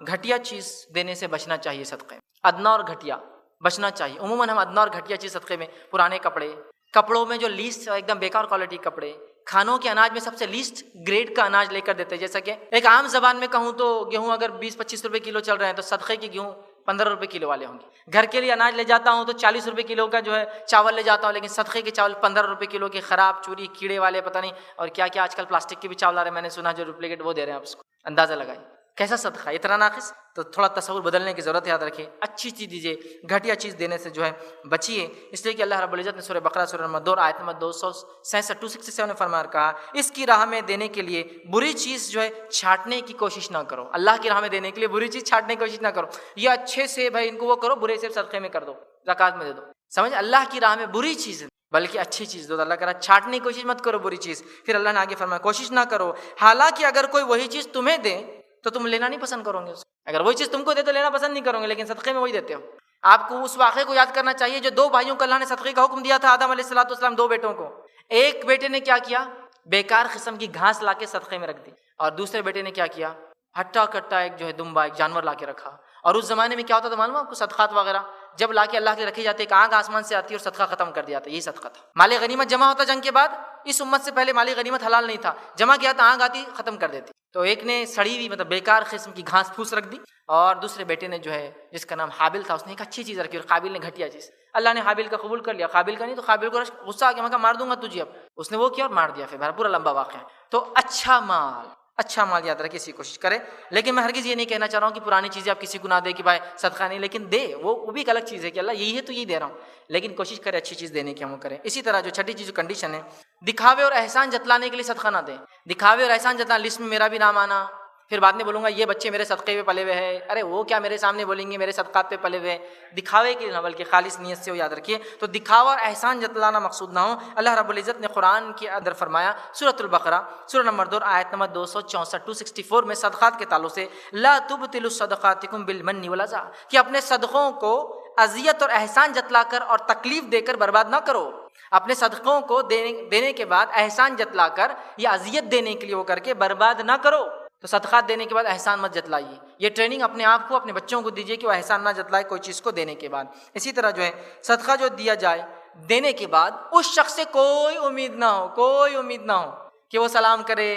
Speaker 1: گھٹیا چیز دینے سے بچنا چاہیے صدقے میں، ادنا اور گھٹیا بچنا چاہیے۔ عموماً ہم ادنا اور گھٹیا چیز صدقے میں، پرانے کپڑے، کپڑوں میں جو لیسٹ ایک دم بیکار کوالٹی کپڑے، کھانوں کے اناج میں سب سے لیسٹ گریڈ کا اناج لے کر دیتے ہیں۔ جیسا کہ ایک عام زبان میں کہوں تو گیہوں اگر 20-25 روپے کلو چل رہے ہیں تو صدقے کے گیہوں 15 روپے کلو والے ہوں گے۔ گھر کے لیے اناج لے جاتا ہوں تو 40 روپے کلو کا جو ہے چاول لے جاتا ہوں، لیکن صدقے کے چاول 15 روپے کلو کے خراب، چوری، کیڑے والے، پتہ نہیں اور کیا کیا آج کل پلاسٹک کے بھی چاول آ رہے ہیں، میں نے سنا جو ڈپلیکیٹ وہ دے رہے ہیں، آپ اس کو اندازہ لگائیں کیسا صدقہ، اتنا ناقص۔ تو تھوڑا تصور بدلنے کی ضرورت ہے، یاد رکھیے اچھی چیز دیجیے، گھٹیا چیز دینے سے جو ہے بچیے، اس لیے کہ اللہ رب العزت نے سورہ بقرہ سورہ نمبر 2 آیت نمبر 267 میں فرمایا کہا اس کی راہ میں دینے کے لیے بری چیز جو ہے چھانٹنے کی کوشش نہ کرو۔ اللہ کی راہ میں دینے کے لیے بری چیز چھانٹنے کی کوشش نہ کرو، یہ اچھے سے بھائی ان کو وہ کرو، برے سے صدقے میں کر دو، زکوٰۃ میں دے دو۔ سمجھ، اللہ کی راہ میں بری چیز بلکہ اچھی چیز دو. اللہ کہہ رہا چھانٹنے کی کوشش مت کرو بری چیز. پھر اللہ نے آگے فرمایا کوشش نہ کرو حالانکہ اگر کوئی وہی چیز تمہیں دے تو تم لینا نہیں پسند کرو گے. اگر وہی چیز تم کو دے تو لینا پسند نہیں کرو گے، لیکن صدقے میں وہی دیتے ہو. آپ کو اس واقعے کو یاد کرنا چاہیے جو دو بھائیوں کو اللہ نے صدقے کا حکم دیا تھا، آدم علیہ الصلوۃ والسلام دو بیٹوں کو. ایک بیٹے نے کیا کیا، بیکار قسم کی گھاس لا کے صدقے میں رکھ دی، اور دوسرے بیٹے نے کیا کیا، ہٹا کٹا ایک جو ہے دمبا، ایک جانور لا کے رکھا. اور اس زمانے میں کیا ہوتا تھا معلوم ہے آپ کو، صدقات وغیرہ جب لا کے اللہ کے رکھے جاتے ایک آنکھ آسمان سے آتی اور صدقہ ختم کر دیا تھا. یہی صدقہ تھا. مال غنیمت جمع ہوتا جنگ کے بعد، اس امت سے پہلے مال غنیمت حلال نہیں تھا، جمع کیا تھا آنکھ آتی ختم کر دیتی. تو ایک نے سڑی ہوئی مطلب بیکار قسم کی گھاس پھوس رکھ دی، اور دوسرے بیٹے نے جو ہے جس کا نام حابل تھا اس نے ایک اچھی چیز رکھی اور قابل نے گھٹیا چیز. اللہ نے حابل کا قبول کر لیا، قابل کا نہیں. تو قابل کو غصہ آ گیا، میں کہا مار دوں گا تجھے. اب اس نے وہ کیا اور مار دیا. پھر پورا لمبا واقعہ. تو اچھا مال یاد رکھے، اسی کوشش کرے. لیکن میں ہرگز یہ نہیں کہنا چاہ رہا ہوں کہ پرانی چیزیں آپ کسی کو نہ دے کہ بھائی صدقہ نہیں، لیکن دے، وہ بھی ایک الگ چیز ہے کہ اللہ یہی ہے تو یہی دے رہا ہوں، لیکن کوشش کرے اچھی چیز دینے کی ہم کریں. اسی طرح جو چھٹی چیز کنڈیشن ہے، دکھاوے اور احسان جتلانے کے لیے صدقہ نہ دیں. دکھاوے اور احسان جتلانا، لسٹ میں میرا بھی نام آنا، پھر بعد میں بولوں گا یہ بچے میرے صدقے پہ پلے ہوئے ہیں، ارے وہ کیا میرے سامنے بولیں گے میرے صدقات پہ پلے ہوئے ہیں. دکھاوے کے لیے نہ بلکہ خالص نیت سے وہ یاد رکھیے. تو دکھاوا اور احسان جتلانا مقصود نہ ہو. اللہ رب العزت نے قرآن کے اندر فرمایا سورۃ البقرہ سورہ نمبر 2 آیت نمبر 264 میں صدقات کے تعلق سے لا تبطلوا صدقاتکم بالمن والأذى، کہ اپنے صدقوں کو اذیت اور احسان جتلا کر اور تکلیف دے کر برباد نہ کرو. اپنے صدقوں کو دینے کے بعد احسان جتلا کر یا اذیت دینے کے لیے وہ کر کے برباد نہ کرو. تو صدقات دینے کے بعد احسان مت جتلائیے. یہ ٹریننگ اپنے آپ کو اپنے بچوں کو دیجیے کہ وہ احسان نہ جتلائے کوئی چیز کو دینے کے بعد. اسی طرح جو ہے صدقہ جو دیا جائے دینے کے بعد اس شخص سے کوئی امید نہ ہو کہ وہ سلام کرے،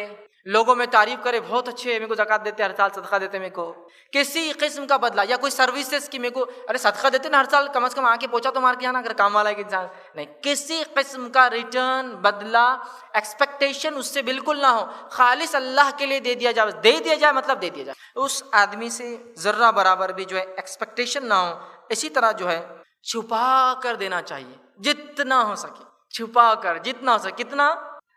Speaker 1: لوگوں میں تعریف کرے، بہت اچھے میرے کو زکوٰۃ دیتے، ہر سال صدقہ دیتے، میرے کو کسی قسم کا بدلہ یا کوئی سروسز کی میرے کو ارے صدقہ دیتے نا ہر سال، کم از کم آ کے پہنچا تو مار کے آنا اگر کام والا ہے کہ انسان نہیں، کسی قسم کا ریٹرن بدلہ ایکسپیکٹیشن اس سے بالکل نہ ہو. خالص اللہ کے لیے دے دیا جائے مطلب دے دیا جائے. اس آدمی سے ذرہ برابر بھی جو ہے ایکسپیکٹیشن نہ ہو. اسی طرح جو ہے چھپا کر دینا چاہیے جتنا ہو سکے، چھپا کر جتنا ہو سکے. کتنا؟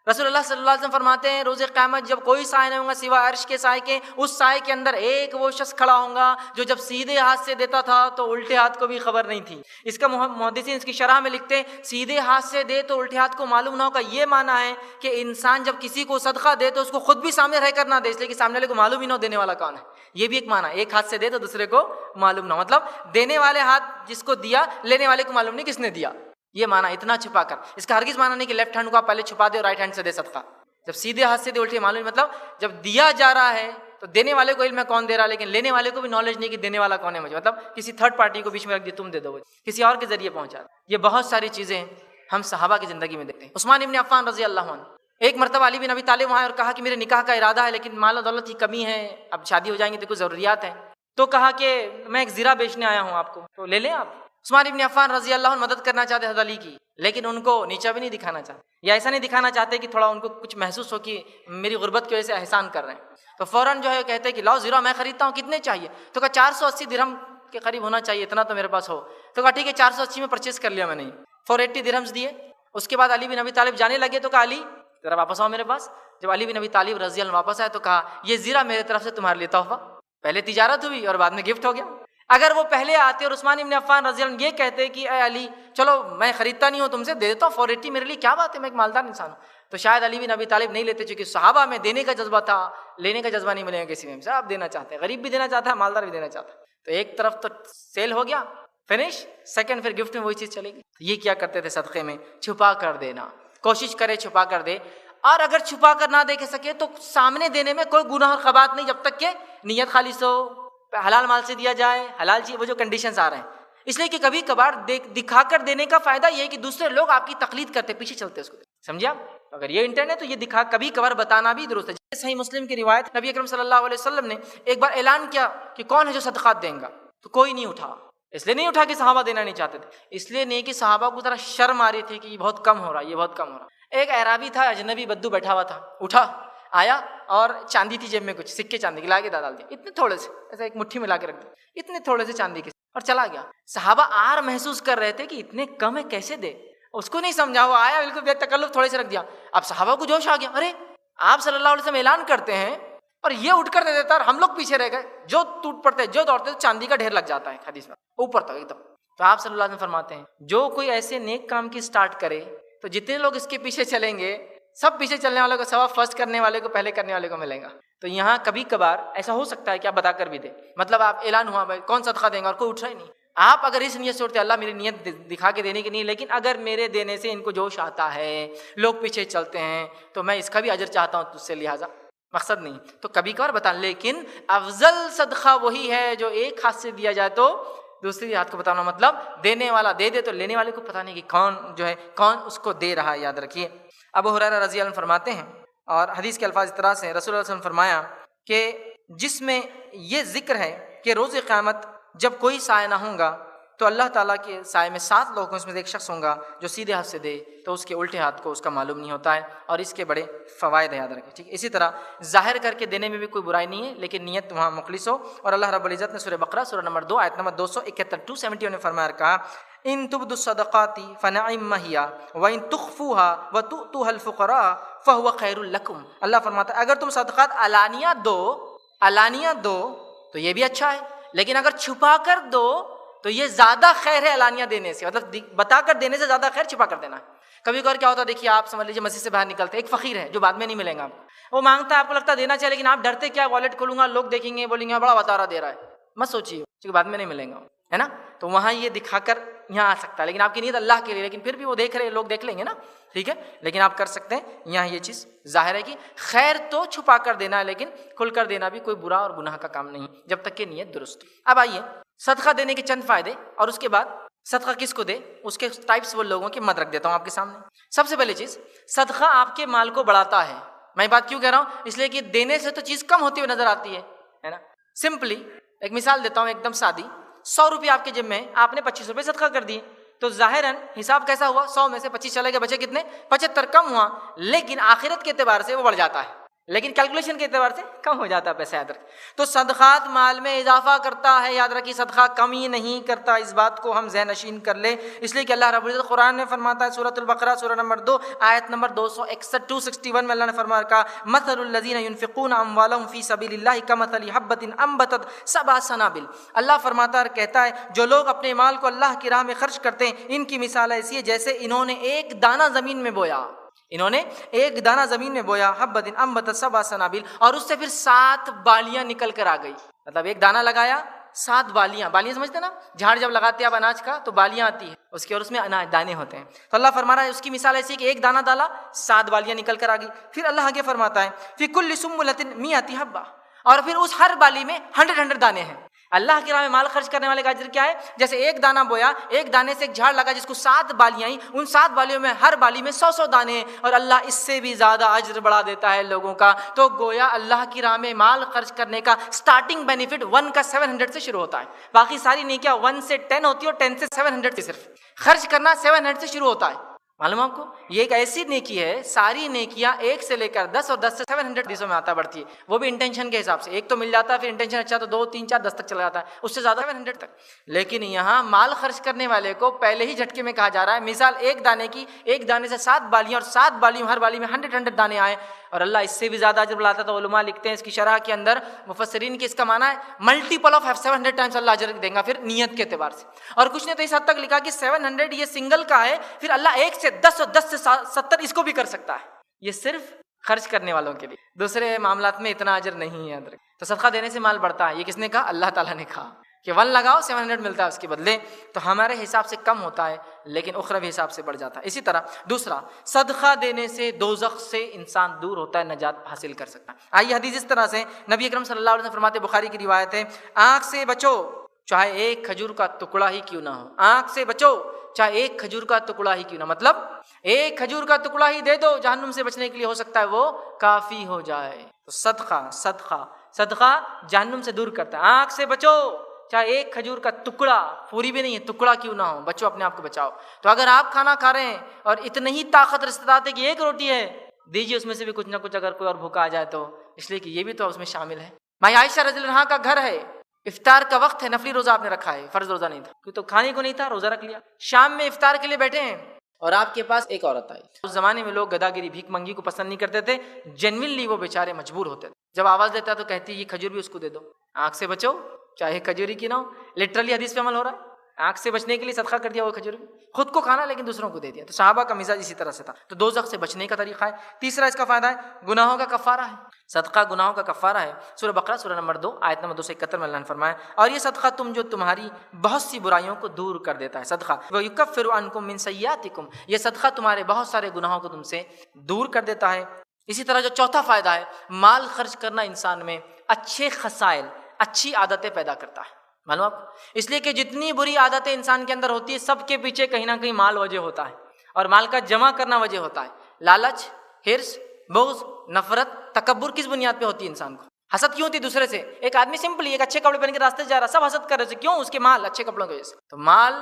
Speaker 1: رسول اللہ صلی اللہ علیہ وسلم فرماتے ہیں روز قیامت جب کوئی سائے نہیں ہوگا سوا عرش کے سائے کے، اس سائے کے اندر ایک وہ شخص کھڑا ہوگا جو جب سیدھے ہاتھ سے دیتا تھا تو الٹے ہاتھ کو بھی خبر نہیں تھی. اس کا محدثین اس کی شرح میں لکھتے ہیں سیدھے ہاتھ سے دے تو الٹے ہاتھ کو معلوم نہ ہوگا. یہ معنی ہے کہ انسان جب کسی کو صدقہ دے تو اس کو خود بھی سامنے رہ کر نہ دے، اس لیے کہ سامنے والے کو معلوم ہی نہ ہو دینے والا کون ہے. یہ بھی ایک معنی ہے، ایک ہاتھ سے دے تو دوسرے کو معلوم نہ ہو، مطلب دینے والے ہاتھ جس کو دیا لینے والے کو معلوم نہیں کس نے دیا. یہ معنی اتنا چھپا کر. اس کا ہرگز معنی نہیں کہ لیفٹ ہینڈ کو آپ پہلے چھپا دے اور رائٹ ہینڈ سے دے صدقہ. جب سیدھے ہاتھ سے دے الٹے معلوم، مطلب جب دیا جا رہا ہے تو دینے والے کو علم ہے کون دے رہا ہے، لیکن لینے والے کو بھی نالج نہیں کہ دینے والا کون ہے مجھے، مطلب کسی تھرڈ پارٹی کو بیچ میں رکھ دی تم دے دو، کسی اور کے ذریعے پہنچا. یہ بہت ساری چیزیں ہم صحابہ کی زندگی میں دیکھتے ہیں. عثمان ابن عفان رضی اللہ عنہ، ایک مرتبہ علی بن ابی طالب وہاں اور کہا کہ میرے نکاح کا ارادہ ہے لیکن مال و دولت کی کمی ہے، اب شادی ہو جائیں گی تو کچھ ضروریات ہیں. تو کہا کہ میں ایک زیرہ بیچنے آیا ہوں آپ کو، تو لے لیں آپ. عثمان ابن عفان رضی اللہ عنہ مدد کرنا چاہتے حضرت علی کی، لیکن ان کو نیچا بھی نہیں دکھانا چاہتے، یا ایسا نہیں دکھانا چاہتے کہ تھوڑا ان کو کچھ محسوس ہو کہ میری غربت کی وجہ سے احسان کر رہے ہیں. تو فوراً جو ہے کہتے کہ لاؤ زیرہ میں خریدتا ہوں، کتنے چاہیے؟ تو کہا 480 درہم کے قریب ہونا چاہیے، اتنا تو میرے پاس ہو. تو کہا ٹھیک ہے 480 میں پرچیز کر لیا میں نے. 480 درہمز دیے. اس کے بعد علی بن ابی طالب جانے لگے تو کہا علی ذرا واپس آؤ میرے پاس. جب علی بن ابی طالب رضی اللہ عنہ واپس آئے تو کہا یہ زیرہ میرے طرف سے تمہارے لیے تحفہ. پہلے تجارت ہوئی اور بعد میں گفٹ ہو گیا. اگر وہ پہلے آتے اور عثمان ابن عفان رضی اللہ عنہ یہ کہتے کہ اے علی چلو میں خریدتا نہیں ہوں تم سے، دے دیتا ہوں 480 میرے لیے کیا بات ہے، میں ایک مالدار انسان ہوں، تو شاید علی بن ابی طالب نہیں لیتے، چونکہ صحابہ میں دینے کا جذبہ تھا، لینے کا جذبہ نہیں ملے گا کسی میں. صاحب دینا چاہتے ہیں، غریب بھی دینا چاہتا ہے، مالدار بھی دینا چاہتا ہے. تو ایک طرف تو سیل ہو گیا فنش، سیکنڈ پھر گفٹ میں وہی چیز چلے گی. یہ کیا کرتے تھے صدقے میں؟ چھپا کر دینا. کوشش کرے چھپا کر دے، اور اگر چھپا کر نہ دے سکے تو سامنے دینے میں کوئی گناہ اور خبات نہیں، جب تک کہ نیت خالص ہو، حلال مال سے دیا جائے، حلال چیز، وہ جو کنڈیشنز آ رہے ہیں. اس لیے کہ کبھی کبھار دکھا کر دینے کا فائدہ یہ ہے کہ دوسرے لوگ آپ کی تقلید کرتے، پیچھے چلتے اس کو. سمجھے آپ؟ اگر یہ انٹرنیٹ ہے تو یہ دکھا کبھی کبھار بتانا بھی درست ہے. صحیح مسلم کی روایت، نبی اکرم صلی اللہ علیہ وسلم نے ایک بار اعلان کیا کہ کون ہے جو صدقات دیں گا، تو کوئی نہیں اٹھا. اس لیے نہیں اٹھا کہ صحابہ دینا نہیں چاہتے تھے، اس لیے نہیں کہ صحابہ کو ذرا شرم آ رہی تھی کہ یہ بہت کم ہو رہا، یہ بہت کم ہو رہا. ایک اعرابی تھا، اجنبی بدو بیٹھا ہوا تھا، اٹھا آیا اور چاندی تھی جیب میں، کچھ سکے چاندی کے لا کے ڈال دیا، اتنے تھوڑے سے، ایسا ایک مٹھی میں لا کے رکھ دیا، اتنے تھوڑے سے چاندی کے، اور چلا گیا. صحابہ آر محسوس کر رہے تھے کہ اتنے کم ہے کیسے دے. اس کو نہیں سمجھا، وہ آیا بالکل بے تکلف تھوڑے سے رکھ دیا. اب صحابہ کو جوش آ گیا، ارے آپ صلی اللہ علیہ وسلم اعلان کرتے ہیں اور یہ اٹھ کر دے دیتا، اور ہم لوگ پیچھے رہ گئے، جو ٹوٹ پڑتے جو دوڑتے چاندی کا ڈھیر لگ جاتا ہے حدیث میں اوپر تک ایک دم. تو آپ صلی اللہ علیہ وسلم فرماتے ہیں جو کوئی ایسے نیک کام کی سٹارٹ کرے تو جتنے لوگ اس کے پیچھے چلیں گے سب پیچھے چلنے والوں کو ثواب فرسٹ کرنے والے کو پہلے کرنے والے کو ملے گا. تو یہاں کبھی کبھار ایسا ہو سکتا ہے کہ آپ بتا کر بھی دیں, مطلب آپ اعلان ہوا بھائی کون صدقہ دیں گا اور کوئی اٹھ رہا ہی نہیں, آپ اگر اس نیت سے اٹھتے اللہ میری نیت دکھا کے دینے کی نہیں, لیکن اگر میرے دینے سے ان کو جوش آتا ہے, لوگ پیچھے چلتے ہیں, تو میں اس کا بھی اجر چاہتا ہوں تجھ سے, لہٰذا مقصد نہیں. تو کبھی کبھار بتا, لیکن افضل صدقہ وہی ہے جو ایک ہاتھ سے دیا جائے تو دوسری ہاتھ کو بتانا, مطلب دینے والا دے دے تو لینے والے کو پتہ نہیں کہ کون جو ہے کون اس کو دے رہا ہے. یاد رکھیے ابو ہریرہ رضی اللہ عنہ فرماتے ہیں, اور حدیث کے الفاظ اس طرح سے, رسول اللہ صلی اللہ علیہ وسلم فرمایا کہ جس میں یہ ذکر ہے کہ روز قیامت جب کوئی سایہ نہ ہوں گا تو اللہ تعالیٰ کے سائے میں 7 لوگوں میں سے ایک شخص ہوں گا جو سیدھے ہاتھ سے دے تو اس کے الٹے ہاتھ کو اس کا معلوم نہیں ہوتا ہے, اور اس کے بڑے فوائد ہیں, یاد رکھیں. ٹھیک, اسی طرح ظاہر کر کے دینے میں بھی کوئی برائی نہیں ہے, لیکن نیت وہاں مخلص ہو. اور اللہ رب العزت نے سورہ بقرہ سورہ نمبر 2 آیت نمبر 271 270 نے فرمایا کہا ان تبدوا الصدقات فنعم هي وان تخفوها وتؤتوها الفقراء فهو خير لكم. اللہ فرماتا ہے اگر تم صدقات علانیہ دو تو یہ بھی اچھا ہے, لیکن اگر چھپا کر دو تو یہ زیادہ خیر ہے علانیہ دینے سے, مطلب بتا کر دینے سے زیادہ خیر چھپا کر دینا ہے. کبھی کبھار کیا ہوتا ہے, دیکھیے آپ سمجھ لیجیے مسجد سے باہر نکلتے, ایک فقیر ہے جو بعد میں نہیں ملیں گا, وہ مانگتا ہے, آپ کو لگتا ہے دینا چاہیے, لیکن آپ ڈرتے کیا, والیٹ کھولوں گا لوگ دیکھیں گے بولیں گے بڑا بتا رہا دے رہا ہے, مت سوچیے کیونکہ بعد میں نہیں ملیں گا, ہے نا. تو وہاں یہ دکھا کر یہاں آ سکتا ہے, لیکن آپ کی نیت اللہ کے لیے, لیکن پھر بھی وہ دیکھ رہے لوگ دیکھ لیں گے نا, ٹھیک ہے, لیکن آپ کر سکتے ہیں. یہاں یہ چیز ظاہر ہے کہ خیر تو چھپا کر دینا ہے, لیکن کھل کر دینا بھی کوئی برا اور گناہ کا کام نہیں جب تک کہ نیت درست. اب آئیے صدقہ دینے کے چند فائدے, اور اس کے بعد صدقہ کس کو دے اس کے ٹائپس وہ لوگوں کے مد رکھ دیتا ہوں آپ کے سامنے. سب سے پہلی چیز, صدقہ آپ کے مال کو بڑھاتا ہے. میں بات کیوں کہہ رہا ہوں, اس لیے کہ دینے سے تو چیز کم ہوتی ہوئی نظر آتی ہے نا. سمپلی ایک مثال دیتا ہوں ایک دم سادی, 100 روپے آپ کے جیب میں, آپ نے 25 روپے صدقہ کر دیے, تو ظاہراً حساب کیسا ہوا, 100 میں سے 25 چلے گئے, بچے کتنے, 75 کم ہوا, لیکن آخرت کے اعتبار سے وہ بڑھ جاتا ہے, لیکن کیلکولیشن کے اعتبار سے کم ہو جاتا ہے پیسہ. یاد رکھیں تو صدقات مال میں اضافہ کرتا ہے, یاد رکھیے صدقہ کمی نہیں کرتا, اس بات کو ہم ذہن نشین کر لیں. اس لیے کہ اللہ رب العزت قرآن میں فرماتا ہے سورۃ البقرہ سورہ نمبر 2 آیت نمبر 261 261 میں اللہ نے فرمایا کہا مثل الذین ينفقون اموالهم فی سبیل اللہ کمثل حبۃ انبتت 7 سنابل. اللہ فرماتا ہے کہتا ہے جو لوگ اپنے مال کو اللہ کی راہ میں خرچ کرتے ہیں ان کی مثال ایسی ہے جیسے انہوں نے ایک دانہ زمین میں بویا, زمین میں بویا, حبۃ انبتت 7 سنابل, اور اس سے پھر 7 بالیاں نکل کر آ گئی. مطلب ایک دانہ لگایا 7 بالیاں سمجھتے نا, جھاڑ جب لگاتے ہیں آپ اناج کا تو بالیاں آتی ہے اس کے, اور اس میں اناج دانے ہوتے ہیں. تو اللہ فرما رہا ہے اس کی مثال ایسی ہے کہ ایک دانہ ڈالا 7 بالیاں نکل کر آ گئی. پھر اللہ آگے فرماتا ہے فی کل سنبلۃ 100 حبہ, اور پھر اس ہر بالی میں 100 دانے ہیں. اللہ کی راہ میں مال خرچ کرنے والے کا اجر کیا ہے, جیسے ایک دانہ بویا, ایک دانے سے ایک جھاڑ لگا جس کو 7 بالیاں آئیں, ان 7 بالیوں میں ہر بالی میں 100 دانے ہیں, اور اللہ اس سے بھی زیادہ اجر بڑھا دیتا ہے لوگوں کا. تو گویا اللہ کی راہ میں مال خرچ کرنے کا سٹارٹنگ بینیفٹ 1 کا 700 سے شروع ہوتا ہے. باقی ساری نیکیاں 1 سے 10 ہوتی ہے, اور 10 سے 700 سے صرف خرچ کرنا 700 سے شروع ہوتا ہے. معلوم آپ کو یہ ایک ایسی نیکی ہے, ساری نیکیاں 1 سے لے کر 10 اور 10 سے 700 حدیثوں میں آتا بڑھتی ہے, وہ بھی انٹینشن کے حساب سے. ایک تو مل جاتا ہے, پھر انٹینشن اچھا تو 2 3 4 10 تک چلا جاتا ہے, اس سے زیادہ 700 تک. لیکن یہاں مال خرچ کرنے والے کو پہلے ہی جھٹکے میں کہا جا رہا ہے, مثال ایک دانے کی, ایک دانے سے 7 بالیاں, اور 7 بالیوں ہر بالی میں 100 دانے آئے, اور اللہ اس سے بھی زیادہ اجر بڑھاتا ہے. تو علماء لکھتے ہیں اس کی شرح کے اندر, مفسرین کی اس کا معنی ہے ملٹیپل آف 700 ٹائمز اللہ اجر دیں گا پھر نیت کے اعتبار سے. اور کچھ نے تو اس حد تک لکھا کہ 700 یہ سنگل کا ہے, پھر اللہ 1 سے 10 اور 10 سے 70 اس کو بھی کر سکتا ہے. یہ صرف خرچ کرنے والوں کے لیے, دوسرے معاملات میں اتنا اجر نہیں ہے. تو صدقہ دینے سے مال بڑھتا ہے. یہ کس نے کہا, اللہ تعالیٰ نے کہا کہ 1 لگاؤ 700 ملتا ہے اس کے بدلے. تو ہمارے حساب سے کم ہوتا ہے, لیکن اخروی حساب سے بڑھ جاتا ہے. اسی طرح دوسرا, صدقہ دینے سے دوزخ سے انسان دور ہوتا ہے, نجات حاصل کر سکتا ہے. آئیے حدیث اس طرح سے نبی اکرم صلی اللہ علیہ وسلم فرماتے, بخاری کی روایت ہے, آنکھ سے بچو چاہے ایک کھجور کا ٹکڑا ہی کیوں نہ ہو. آنکھ سے بچو چاہے ایک کھجور کا ٹکڑا ہی کیوں نہ, مطلب ایک کھجور کا ٹکڑا ہی دے دو, جہنم سے بچنے کے لیے ہو سکتا ہے وہ کافی ہو جائے. تو صدقہ جہنم سے دور کرتا ہے. آنکھ سے بچو چاہے ایک کھجور کا ٹکڑا, پوری بھی نہیں ہے, ٹکڑا کیوں نہ ہو, بچو اپنے آپ کو بچاؤ. تو اگر آپ کھانا کھا رہے ہیں اور اتنی ہی طاقت اور استطاعت ہے کہ ایک روٹی ہے, دیجیے اس میں سے بھی کچھ نہ کچھ, اگر کوئی اور بھوکا آ جائے تو, اس لیے کہ یہ بھی تو اس میں شامل ہے. مائی عائشہ رضی اللہ عنہا کا گھر ہے, افطار کا وقت ہے, نفلی روزہ آپ نے رکھا ہے, فرض روزہ نہیں تھا, کیوں تو کھانے کو نہیں تھا, روزہ رکھ لیا. شام میں افطار کے لیے بیٹھے ہیں اور آپ کے پاس ایک عورت آئی. اس زمانے میں لوگ گداگیری, بھیک منگی کو پسند نہیں کرتے تھے, جینوئنلی وہ بیچارے مجبور ہوتے تھے. جب آواز دیتا تو کہتی یہ کھجور بھی اس کو دے دو. آنکھ سے بچو چاہے کھجوری کی نہ ہو, لٹرلی حدیث پہ عمل ہو رہا ہے. آنکھ سے بچنے کے لیے صدقہ کر دیا وہ کھجور، خود کو کھانا لیکن دوسروں کو دے دیا. تو صحابہ کا مزاج اسی طرح سے تھا. تو دوزخ سے بچنے کا طریقہ ہے. تیسرا اس کا فائدہ ہے گناہوں کا کفارہ ہے. صدقہ گناہوں کا کفارہ ہے. سورہ بقرہ سورہ نمبر 2 آیت نمبر 271 میں اللہ نے فرمایا اور یہ صدقہ تم جو تمہاری بہت سی برائیوں کو دور کر دیتا ہے. صدقہ وَيُكَفِّرُ عَنْكُم مِّن سَيِّئَاتِكُم، یہ صدقہ تمہارے بہت سارے گناہوں کو تم سے دور کر دیتا ہے. اسی طرح جو چوتھا فائدہ ہے مال خرچ کرنا انسان میں اچھے خصائل، اچھی عادتیں پیدا کرتا ہے. معلوم آپ، اس لیے کہ جتنی بری عادتیں انسان کے اندر ہوتی ہے سب کے پیچھے کہیں نہ کہیں مال وجہ ہوتا ہے، اور مال کا جمع کرنا وجہ ہوتا ہے. لالچ، حرص، بغض، نفرت، تکبر کس بنیاد پہ ہوتی ہے انسان کو؟ حسد کیوں ہوتی ہے دوسرے سے؟ ایک آدمی سمپلی ایک اچھے کپڑے پہن کے راستے سے جا رہا ہے، سب حسد کر رہے تھے، کیوں؟ اس کے مال، اچھے کپڑوں کی وجہ سے. تو مال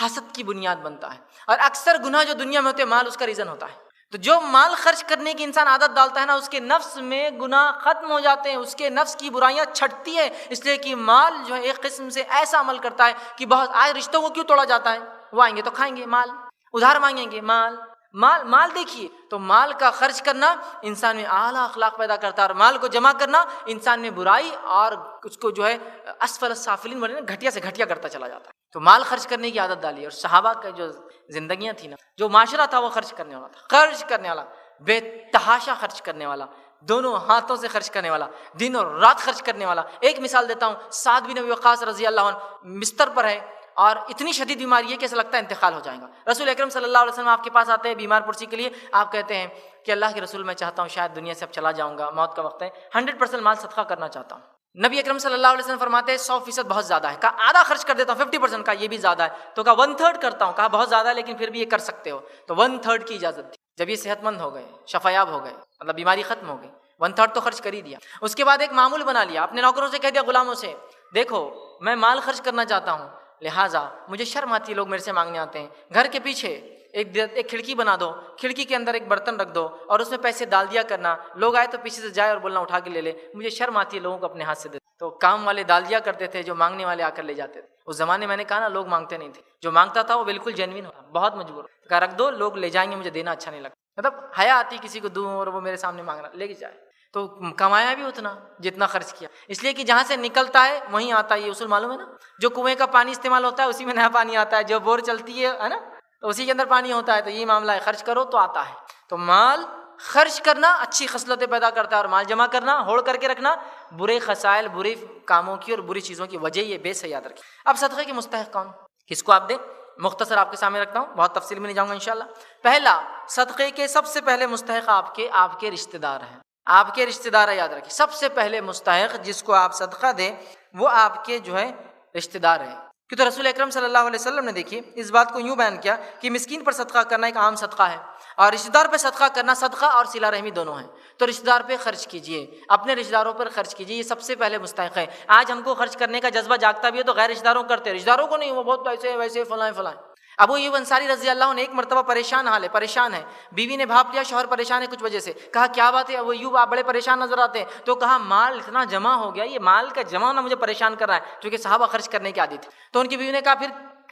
Speaker 1: حسد کی بنیاد بنتا ہے، اور اکثر گناہ جو دنیا میں ہوتے ہیں مال اس کا ریزن ہوتا ہے. تو جو مال خرچ کرنے کی انسان عادت ڈالتا ہے نا، اس کے نفس میں گناہ ختم ہو جاتے ہیں، اس کے نفس کی برائیاں چھٹتی ہے. اس لیے کہ مال جو ہے ایک قسم سے ایسا عمل کرتا ہے کہ بہت آج رشتوں کو کیوں توڑا جاتا ہے؟ وہ آئیں گے تو کھائیں گے مال، ادھار مانگیں گے مال، مال دیکھیے. تو مال کا خرچ کرنا انسان میں اعلیٰ اخلاق پیدا کرتا ہے، اور مال کو جمع کرنا انسان میں برائی اور اس کو جو ہے اسفل السافلین بنے گھٹیا سے گھٹیا کرتا چلا جاتا ہے. تو مال خرچ کرنے کی عادت ڈالی. اور صحابہ کا جو زندگیاں تھیں نا، جو معاشرہ تھا وہ خرچ کرنے والا تھا، خرچ کرنے والا، بے تحاشا خرچ کرنے والا، دونوں ہاتھوں سے خرچ کرنے والا، دن اور رات خرچ کرنے والا. ایک مثال دیتا ہوں، سعد بن ابی وقاص رضی اللہ عنہ بستر پر ہے اور اتنی شدید بیماری ہے کہ ایسا لگتا ہے انتقال ہو جائے گا. رسول اکرم صلی اللہ علیہ وسلم آپ کے پاس آتے ہیں بیمار پرسی کے لیے. آپ کہتے ہیں کہ اللہ کے رسول میں چاہتا ہوں شاید دنیا سے اب چلا جاؤں گا، موت کا وقت ہے، 100% مال صدقہ کرنا چاہتا ہوں. نبی اکرم صلی اللہ علیہ وسلم فرماتے ہیں 100% بہت زیادہ ہے. کہا آدھا خرچ کر دیتا ہوں، 50%. کہا یہ بھی زیادہ ہے. تو کہا 1/3 کرتا ہوں. کہا بہت زیادہ ہے لیکن پھر بھی یہ کر سکتے ہو. تو 1/3 کی اجازت دی. جب یہ صحت مند ہو گئے، شفایاب ہو گئے، مطلب بیماری ختم ہو گئی، 1/3 تو خرچ کر ہی دیا. اس کے بعد ایک معمول بنا لیا، اپنے نوکروں سے کہہ دیا، غلاموں سے، دیکھو میں مال خرچ کرنا چاہتا ہوں، لہٰذا مجھے شرم آتی ہے، لوگ میرے سے مانگنے آتے ہیں، گھر کے پیچھے ایک کھڑکی بنا دو، کھڑکی کے اندر ایک برتن رکھ دو اور اس میں پیسے ڈال دیا کرنا، لوگ آئے تو پیچھے سے جائے اور بولنا اٹھا کے لے لے، مجھے شرم آتی ہے لوگوں کو اپنے ہاتھ سے دے. تو کام والے ڈال دیا کرتے تھے، جو مانگنے والے آ کر لے جاتے تھے. اس زمانے میں نے کہا نا، لوگ مانگتے نہیں تھے، جو مانگتا تھا وہ بالکل جینوین ہوتا، بہت مجبور. کہا رکھ دو، لوگ لے جائیں گے، مجھے دینا اچھا نہیں لگتا. مطلب حیا آتی کسی کو دوں اور وہ میرے سامنے مانگنا، لے کے جائے. تو کمایا بھی اتنا جتنا خرچ کیا، اس لیے کہ جہاں سے نکلتا ہے وہیں آتا ہے. یہ اصول معلوم ہے نا، جو کنویں کا پانی استعمال ہوتا ہے اسی میں نیا پانی آتا ہے، جو بور چلتی ہے نا تو اسی کے اندر پانی ہوتا ہے. تو یہ معاملہ ہے، خرچ کرو تو آتا ہے. تو مال خرچ کرنا اچھی خصلتیں پیدا کرتا ہے، اور مال جمع کرنا، ہول کر کے رکھنا برے خصائل، برے کاموں کی اور بری چیزوں کی وجہ. یہ بیس ہے، یاد رکھیں. اب صدقے کے مستحق کون، کس کو آپ دیں؟ مختصر آپ کے سامنے رکھتا ہوں، بہت تفصیل میں نہیں جاؤں گا انشاءاللہ. پہلا، صدقے کے سب سے پہلے مستحق آپ کے رشتہ دار ہیں. آپ کے رشتہ دار ہے، یاد رکھیں. سب سے پہلے مستحق جس کو آپ صدقہ دیں وہ آپ کے جو ہے رشتہ دار ہیں. کیونکہ رسول اکرم صلی اللہ علیہ وسلم نے دیکھیے اس بات کو یوں بیان کیا کہ مسکین پر صدقہ کرنا ایک عام صدقہ ہے، اور رشتہ دار پہ صدقہ کرنا صدقہ اور صلہ رحمی دونوں ہیں. تو رشتہ دار پہ خرچ کیجئے، اپنے رشتہ داروں پر خرچ کیجئے، یہ سب سے پہلے مستحق ہے. آج ہم کو خرچ کرنے کا جذبہ جاگتا بھی ہے تو غیر رشتہ داروں کرتے ہیں، رشتہ داروں کو نہیں، وہ بہت ایسے ویسے فلاں فلاں. ابو ایوب انصاری رضی اللہ عنہ ایک مرتبہ پریشان حال ہے، پریشان ہے، بیوی نے بھاپ لیا شوہر پریشان ہے کچھ وجہ سے. کہا کیا بات ہے ابو ایوب، آپ بڑے پریشان نظر آتے ہیں؟ تو کہا مال اتنا جمع ہو گیا، یہ مال کا جمع ہونا مجھے پریشان کر رہا ہے، کیونکہ صحابہ خرچ کرنے کے عادی تھے. تو ان کی بیوی نے کہا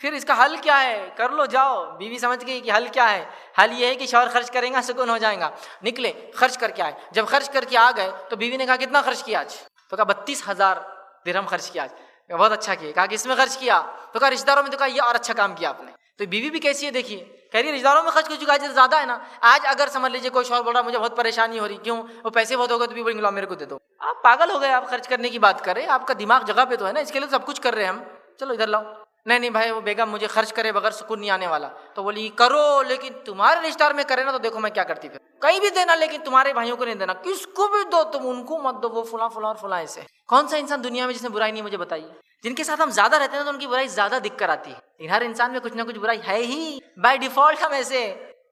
Speaker 1: پھر اس کا حل کیا ہے، کر لو جاؤ. بیوی سمجھ گئی کہ حل کیا ہے، حل یہ ہے کہ شوہر خرچ کریں گا سکون ہو جائے گا. نکلے خرچ کر کے آئے. جب خرچ کر کے آ گئے تو بیوی نے کہا کتنا خرچ کیا آج؟ تو کہا 32,000 درہم خرچ کیا آج. بہت اچھا کیا. کہا کس میں خرچ کیا؟ تو کہا رشتہ داروں میں. تو کہا یہ اور اچھا کام کیا آپ نے. تو بیوی بھی کیسی ہے دیکھیے، کہہ رہی ہے رشتہ داروں میں خرچ کر چکا ہے، زیادہ ہے نا. آج اگر سمجھ لیجیے کوئی شوہر بول رہا مجھے بہت پریشانی ہو رہی، کیوں؟ وہ پیسے بہت ہو گئے، تو بھی بولیں گے میرے کو دے دو. آپ پاگل ہو گئے، آپ خرچ کرنے کی بات کر رہے ہیں، آپ کا دماغ جگہ پہ تو ہے نا، اس کے لیے سب کچھ کر رہے ہیں ہم، چلو ادھر لاؤ. نہیں بھائی، وہ بیگم مجھے خرچ کرے بغیر سکون نہیں آنے والا. تو بولی کرو، لیکن تمہارے رشتہ دار میں کرے نا تو دیکھو میں کیا کرتی. پھر کہیں بھی دینا، لیکن تمہارے بھائیوں کو نہیں دینا، کس کو بھی دو، تم ان کو مت دو، وہ فلاں فلاں اور فلاں. ایسے کون سا انسان دنیا میں جس نے برائی نہیں؟ مجھے بتائیے. جن کے ساتھ ہم زیادہ رہتے ہیں تو ان کی برائی زیادہ دکھ کر آتی ہے. ہر انسان میں کچھ نہ کچھ برائی ہے ہی، بائی ڈیفالٹ. ہم ایسے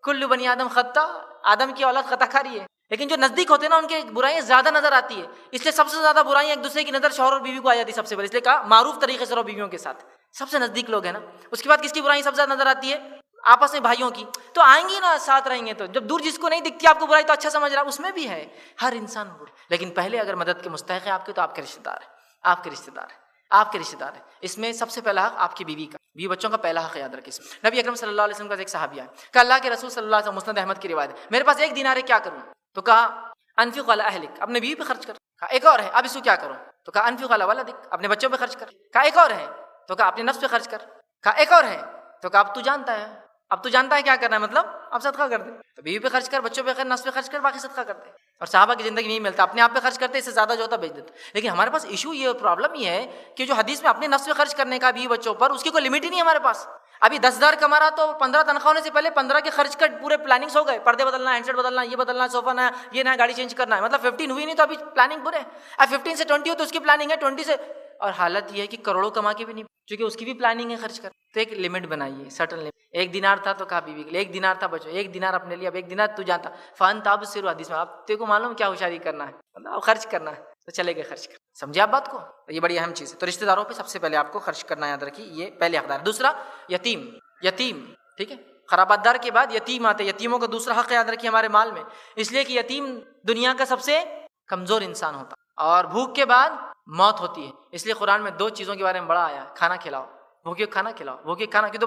Speaker 1: کل بنی آدم خطا، آدم کی اولاد خطا کاری ہے. لیکن جو نزدیک ہوتے ہیں نا ان کے برائیاں زیادہ نظر آتی ہے. اس لیے سب سے زیادہ برائیاں ایک دوسرے کی نظر شوہر اور بیوی کو آ جاتی ہے سب سے پہلے. اس لیے کہا معروف طریقے سے رہو بیویوں کے ساتھ، سب سے نزدیک لوگ ہیں نا. اس کے بعد کس کی برائی سب سے زیادہ نظر آتی ہے؟ آپس میں بھائیوں کی. تو آئیں گی نا، ساتھ رہیں گے. تو جب دور جس کو نہیں دکھتی آپ کو برائی تو اچھا سمجھ رہا، اس میں بھی ہے. ہر انسان برا، لیکن پہلے اگر مدد کے مستحق ہے آپ کے تو آپ کے رشتہ دار ہے، آپ کے رشتہ دار ہے، آپ کے رشتہ دار ہے. اس میں سب سے پہلا حق آپ کی بیوی کا، بیوی بچوں کا پہلا حق یاد رکھیں. اس میں نبی اکرم صلی اللہ علیہ وسلم کا ایک صحابی ہے کہ اللہ کے رسول صلی اللہ علیہ وسلم، مسند احمد کی روایت ہے، میرے پاس 1 دینار ہے کیا کروں؟ تو کہا انفق علی اہلک، اپنے بیوی پہ خرچ کر. کہا ایک اور ہے، اب اس کو کیا کروں؟ تو کہا انفق علی ولدک، اپنے بچوں پہ خرچ کر. کہا ایک اور ہے، تو کہا اپنے نفس پہ خرچ کر. کہا ایک اور ہے، تو کہا اب تو جانتا ہے، اب تو جانتا ہے کیا کرنا ہے، مطلب اب صدقہ کر دے، تو بیوی پہ خرچ کر، بچوں پہ خرچ، نفس پہ خرچ کر، باقی صدقہ کر دے۔ اور صحابہ کی زندگی نہیں ملتا، اپنے آپ پہ خرچ کرتے، اس سے زیادہ جو ہوتا بیچ دیتے۔ لیکن ہمارے پاس ایشو یہ پرابلم یہ ہے کہ جو حدیث میں اپنے نفس پہ خرچ کرنے کا بیوی بچوں پر، اس کی کوئی لمٹ ہی نہیں ہے ہمارے پاس۔ ابھی 10,000 کما رہا تو 15 تنخواہ ہونے سے پہلے 15 کے خرچ کا پورے پلاننگس ہو گئے، پردے بدلنا، ہینڈ سیٹ بدلنا، یہ بدلنا، صوفہ نیا، یہ نیا گاڑی چینج کرنا ہے، مطلب 15 ہوئی نہیں تو ابھی پلاننگ پورے۔ اب 15 سے 20 ہو تو اس کی پلاننگ ہے 20 سے، اور حالت یہ ہے کہ کروڑوں کما کے بھی نہیں، کیونکہ اس کی بھی پلاننگ ہے خرچ کر۔ تو ایک لمٹ بنائیے، سرٹن لمٹ۔ 1 دینار تھا تو کہا بیوی کے لیے، 1 دینار تھا بچوں، 1 دینار اپنے لیے، اب 1 دینار تو جانتا فانت ابصر، حدیث میں آپ تیرے کو معلوم کیا ہوشیاری کرنا ہے، مطلب خرچ کرنا ہے تو چلے گئے خرچ کر۔ سمجھے آپ بات کو؟ یہ بڑی اہم چیز ہے۔ تو رشتہ داروں پہ سب سے پہلے آپ کو خرچ کرنا یاد رکھیے، یہ پہلے حقدار۔ دوسرا یتیم، یتیم ٹھیک ہے، خرابات دار کے بعد یتیم آتے، یتیموں کا دوسرا حق یاد رکھیے ہمارے مال میں، اس لیے کہ یتیم دنیا کا سب سے کمزور انسان ہوتا، اور بھوک کے بعد موت ہوتی ہے، اس لیے قرآن میں 2 چیزوں کے بارے میں بڑا آیا، کھانا کھلاؤ، بھوکے کھانا کھلاؤ، بھوکے کھانا کی، تو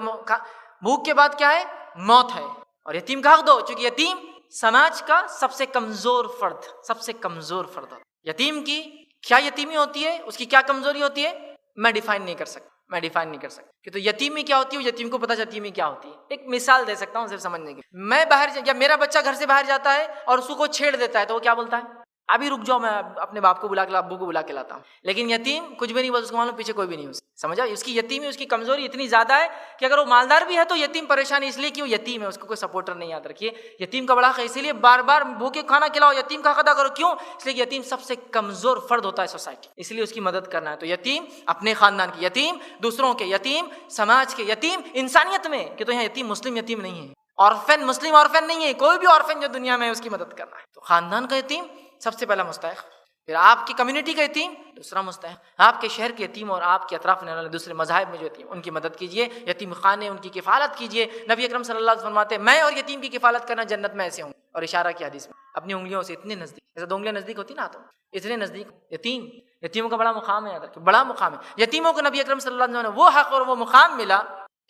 Speaker 1: بھوک کے بعد کیا ہے؟ موت ہے، اور یتیم کا حق دو، چونکہ یتیم سماج کا سب سے کمزور فرد، سب سے کمزور فرد ہوتا ہے۔ یتیم کی کیا یتیمی ہوتی ہے، اس کی کیا کمزوری ہوتی ہے، میں ڈیفائن نہیں کر سکتا کہ تو یتیمی کیا ہوتی ہے، یتیم کو پتہ چلتی یتیمی کیا ہوتی ہے۔ ایک مثال دے سکتا ہوں صرف سمجھنے کی، میں باہر یا میرا بچہ گھر سے باہر جاتا ہے اور اس کو کوئی چھیڑ دیتا ہے تو وہ کیا بولتا ہے؟ ابھی رک جاؤ، میں اپنے باپ کو بلا کے، ابو کو بلا کے لاتا ہوں۔ لیکن یتیم کچھ بھی نہیں بولتا، اس کو معلوم پیچھے کوئی بھی نہیں، سمجھا؟ اس کی یتیمی، اس کی کمزوری اتنی زیادہ ہے کہ اگر وہ مالدار بھی ہے تو یتیم پریشان ہے، اس لیے کہ وہ یتیم ہے، اس کو کوئی سپورٹر نہیں۔ یاد رکھیے یتیم کا بڑا حق ہے، اسی لیے بار بار بھوکے کھانا کھلاؤ، یتیم کا حق ادا کرو۔ کیوں؟ اس لیے کہ یتیم سب سے کمزور فرد ہوتا ہے سوسائٹی، اس لیے اس کی مدد کرنا ہے۔ تو یتیم اپنے خاندان کے یتیم، دوسروں کے یتیم، سماج کے یتیم، انسانیت میں کہ تو یہاں یتیم مسلم یتیم نہیں ہے، آرفن مسلم آرفن نہیں ہے، کوئی بھی آرفن جو دنیا میں ہے اس کی مدد کرنا ہے۔ تو خاندان کا یتیم سب سے پہلا مستحق، پھر آپ کی کمیونٹی کا یتیم دوسرا مستحق، آپ کے شہر کے یتیم اور آپ کے اطراف میں والے دوسرے مذاہب میں جو یتیم، ان کی مدد کیجیے، یتیم خانے ان کی کفالت کیجیے۔ نبی اکرم صلی اللہ علیہ وسلم فرماتے ہیں میں اور یتیم کی کفالت کرنا جنت میں ایسے ہوں، اور اشارہ کیا حدیث میں اپنی انگلیوں سے اتنے نزدیک، جیسے 2 انگلیاں نزدیک ہوتی نا تو اتنے نزدیک یتیموں کا بڑا مقام ہے، یاد رکھیں بڑا مقام ہے یتیموں کو۔ نبی اکرم صلی اللہ علیہ وسلم نے وہ حق اور وہ مقام ملا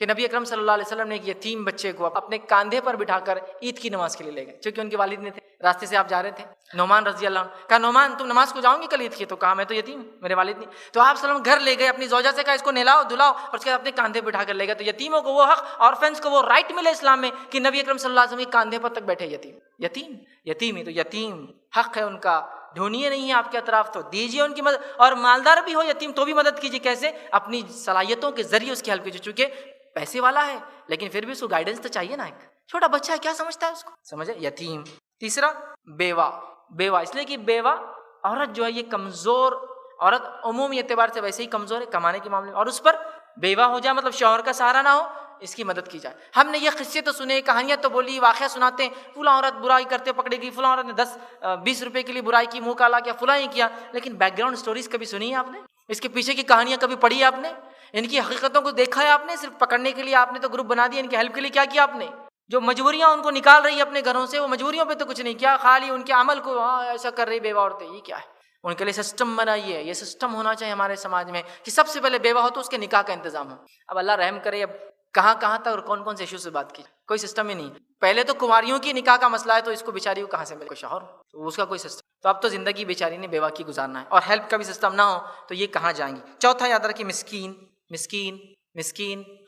Speaker 1: کہ نبی اکرم صلی اللہ علیہ وسلم نے ایک یتیم بچے کو اپنے کاندھے پر بٹھا کر عید کی نماز کے لیے لے گئے، چونکہ ان کے والد نے تھے، راستے سے آپ جا رہے تھے، نعمان رضی اللہ عنہ، کہا نعمان تم نماز کو جاؤں گی کل عید کی؟ تو کہا میں تو یتیم، میرے والد نہیں۔ تو آپ صلی اللہ علیہ وسلم گھر لے گئے، اپنی زوجہ سے کہا اس کو نہلاؤ دھلاؤ، اور اس کے بعد اپنے کاندھے بٹھا کر لے گئے۔ تو یتیموں کو وہ حق، آرفنس کو وہ رائٹ ملے اسلام میں کہ نبی اکرم صلی اللہ علیہ وسلم کے کاندھے پر تک بیٹھے یتیم ہی تو یتیم حق ہے ان کا، ڈھونڈیے نہیں ہے آپ کے اطراف تو دیجیے ان کی مدد، اور مالدار بھی ہو یتیم تو بھی مدد کیجیے۔ کیسے؟ اپنی صلاحیتوں کے ذریعے اس کی ہیلپ کیجیے، چونکہ پیسے والا ہے لیکن پھر بھی اس کو گائیڈنس تو چاہیے نا، ایک چھوٹا بچہ ہے کیا سمجھتا ہے اس کو، سمجھے؟ یتیم۔ تیسرا بیوہ، اس لیے کہ بیوہ عورت جو ہے یہ کمزور عورت عمومی اعتبار سے ویسے ہی کمزور ہے کمانے کے معاملے میں، اور اس پر بیوہ ہو جائے مطلب شوہر کا سہارا نہ ہو، اس کی مدد کی جائے۔ ہم نے یہ قصے تو سنے، کہانیاں تو بولی، واقعہ سناتے ہیں، فلاں عورت برائی کرتے پکڑے گئی، فلاں عورت نے 10-20 روپے کے لیے برائی کی، منہ کالا کیا، فلاں ہی کیا، لیکن بیک گراؤنڈ سٹوریز کبھی سنی ہے آپ نے؟ اس کے پیچھے کی کہانیاں کبھی پڑھی ہے آپ نے؟ ان کی حقیقتوں کو دیکھا ہے آپ نے؟ صرف پکڑنے کے لیے آپ نے تو گروپ بنا دیا، ان کی ہیلپ کے لیے کیا کیا آپ نے؟ جو مجبوریاں ان کو نکال رہی ہے اپنے گھروں سے، وہ مجبوریوں پہ تو کچھ نہیں کیا، خالی ان کے عمل کو ایسا کر رہی بیوہ عورتیں، یہ کیا ہے؟ ان کے لیے سسٹم بنائیے، یہ سسٹم ہونا چاہیے ہمارے سماج میں کہ سب سے پہلے بیوہ ہو تو اس کے نکاح کا انتظام ہو۔ اب اللہ رحم کرے، اب کہاں تک اور کون سے ایشو سے بات کی، کوئی سسٹم ہی نہیں۔ پہلے تو کماریوں کی نکاح کا مسئلہ ہے تو اس کو بیچاری کو کہاں سے ملے کوئی شوہر، تو اس کا کوئی سسٹم، تو اب تو زندگی بیچاری نے بیوہ کی گزارنا ہے، اور ہیلپ کا بھی سسٹم نہ ہو تو یہ کہاں جائیں گی۔ چوتھا یاد رکھیے مسکین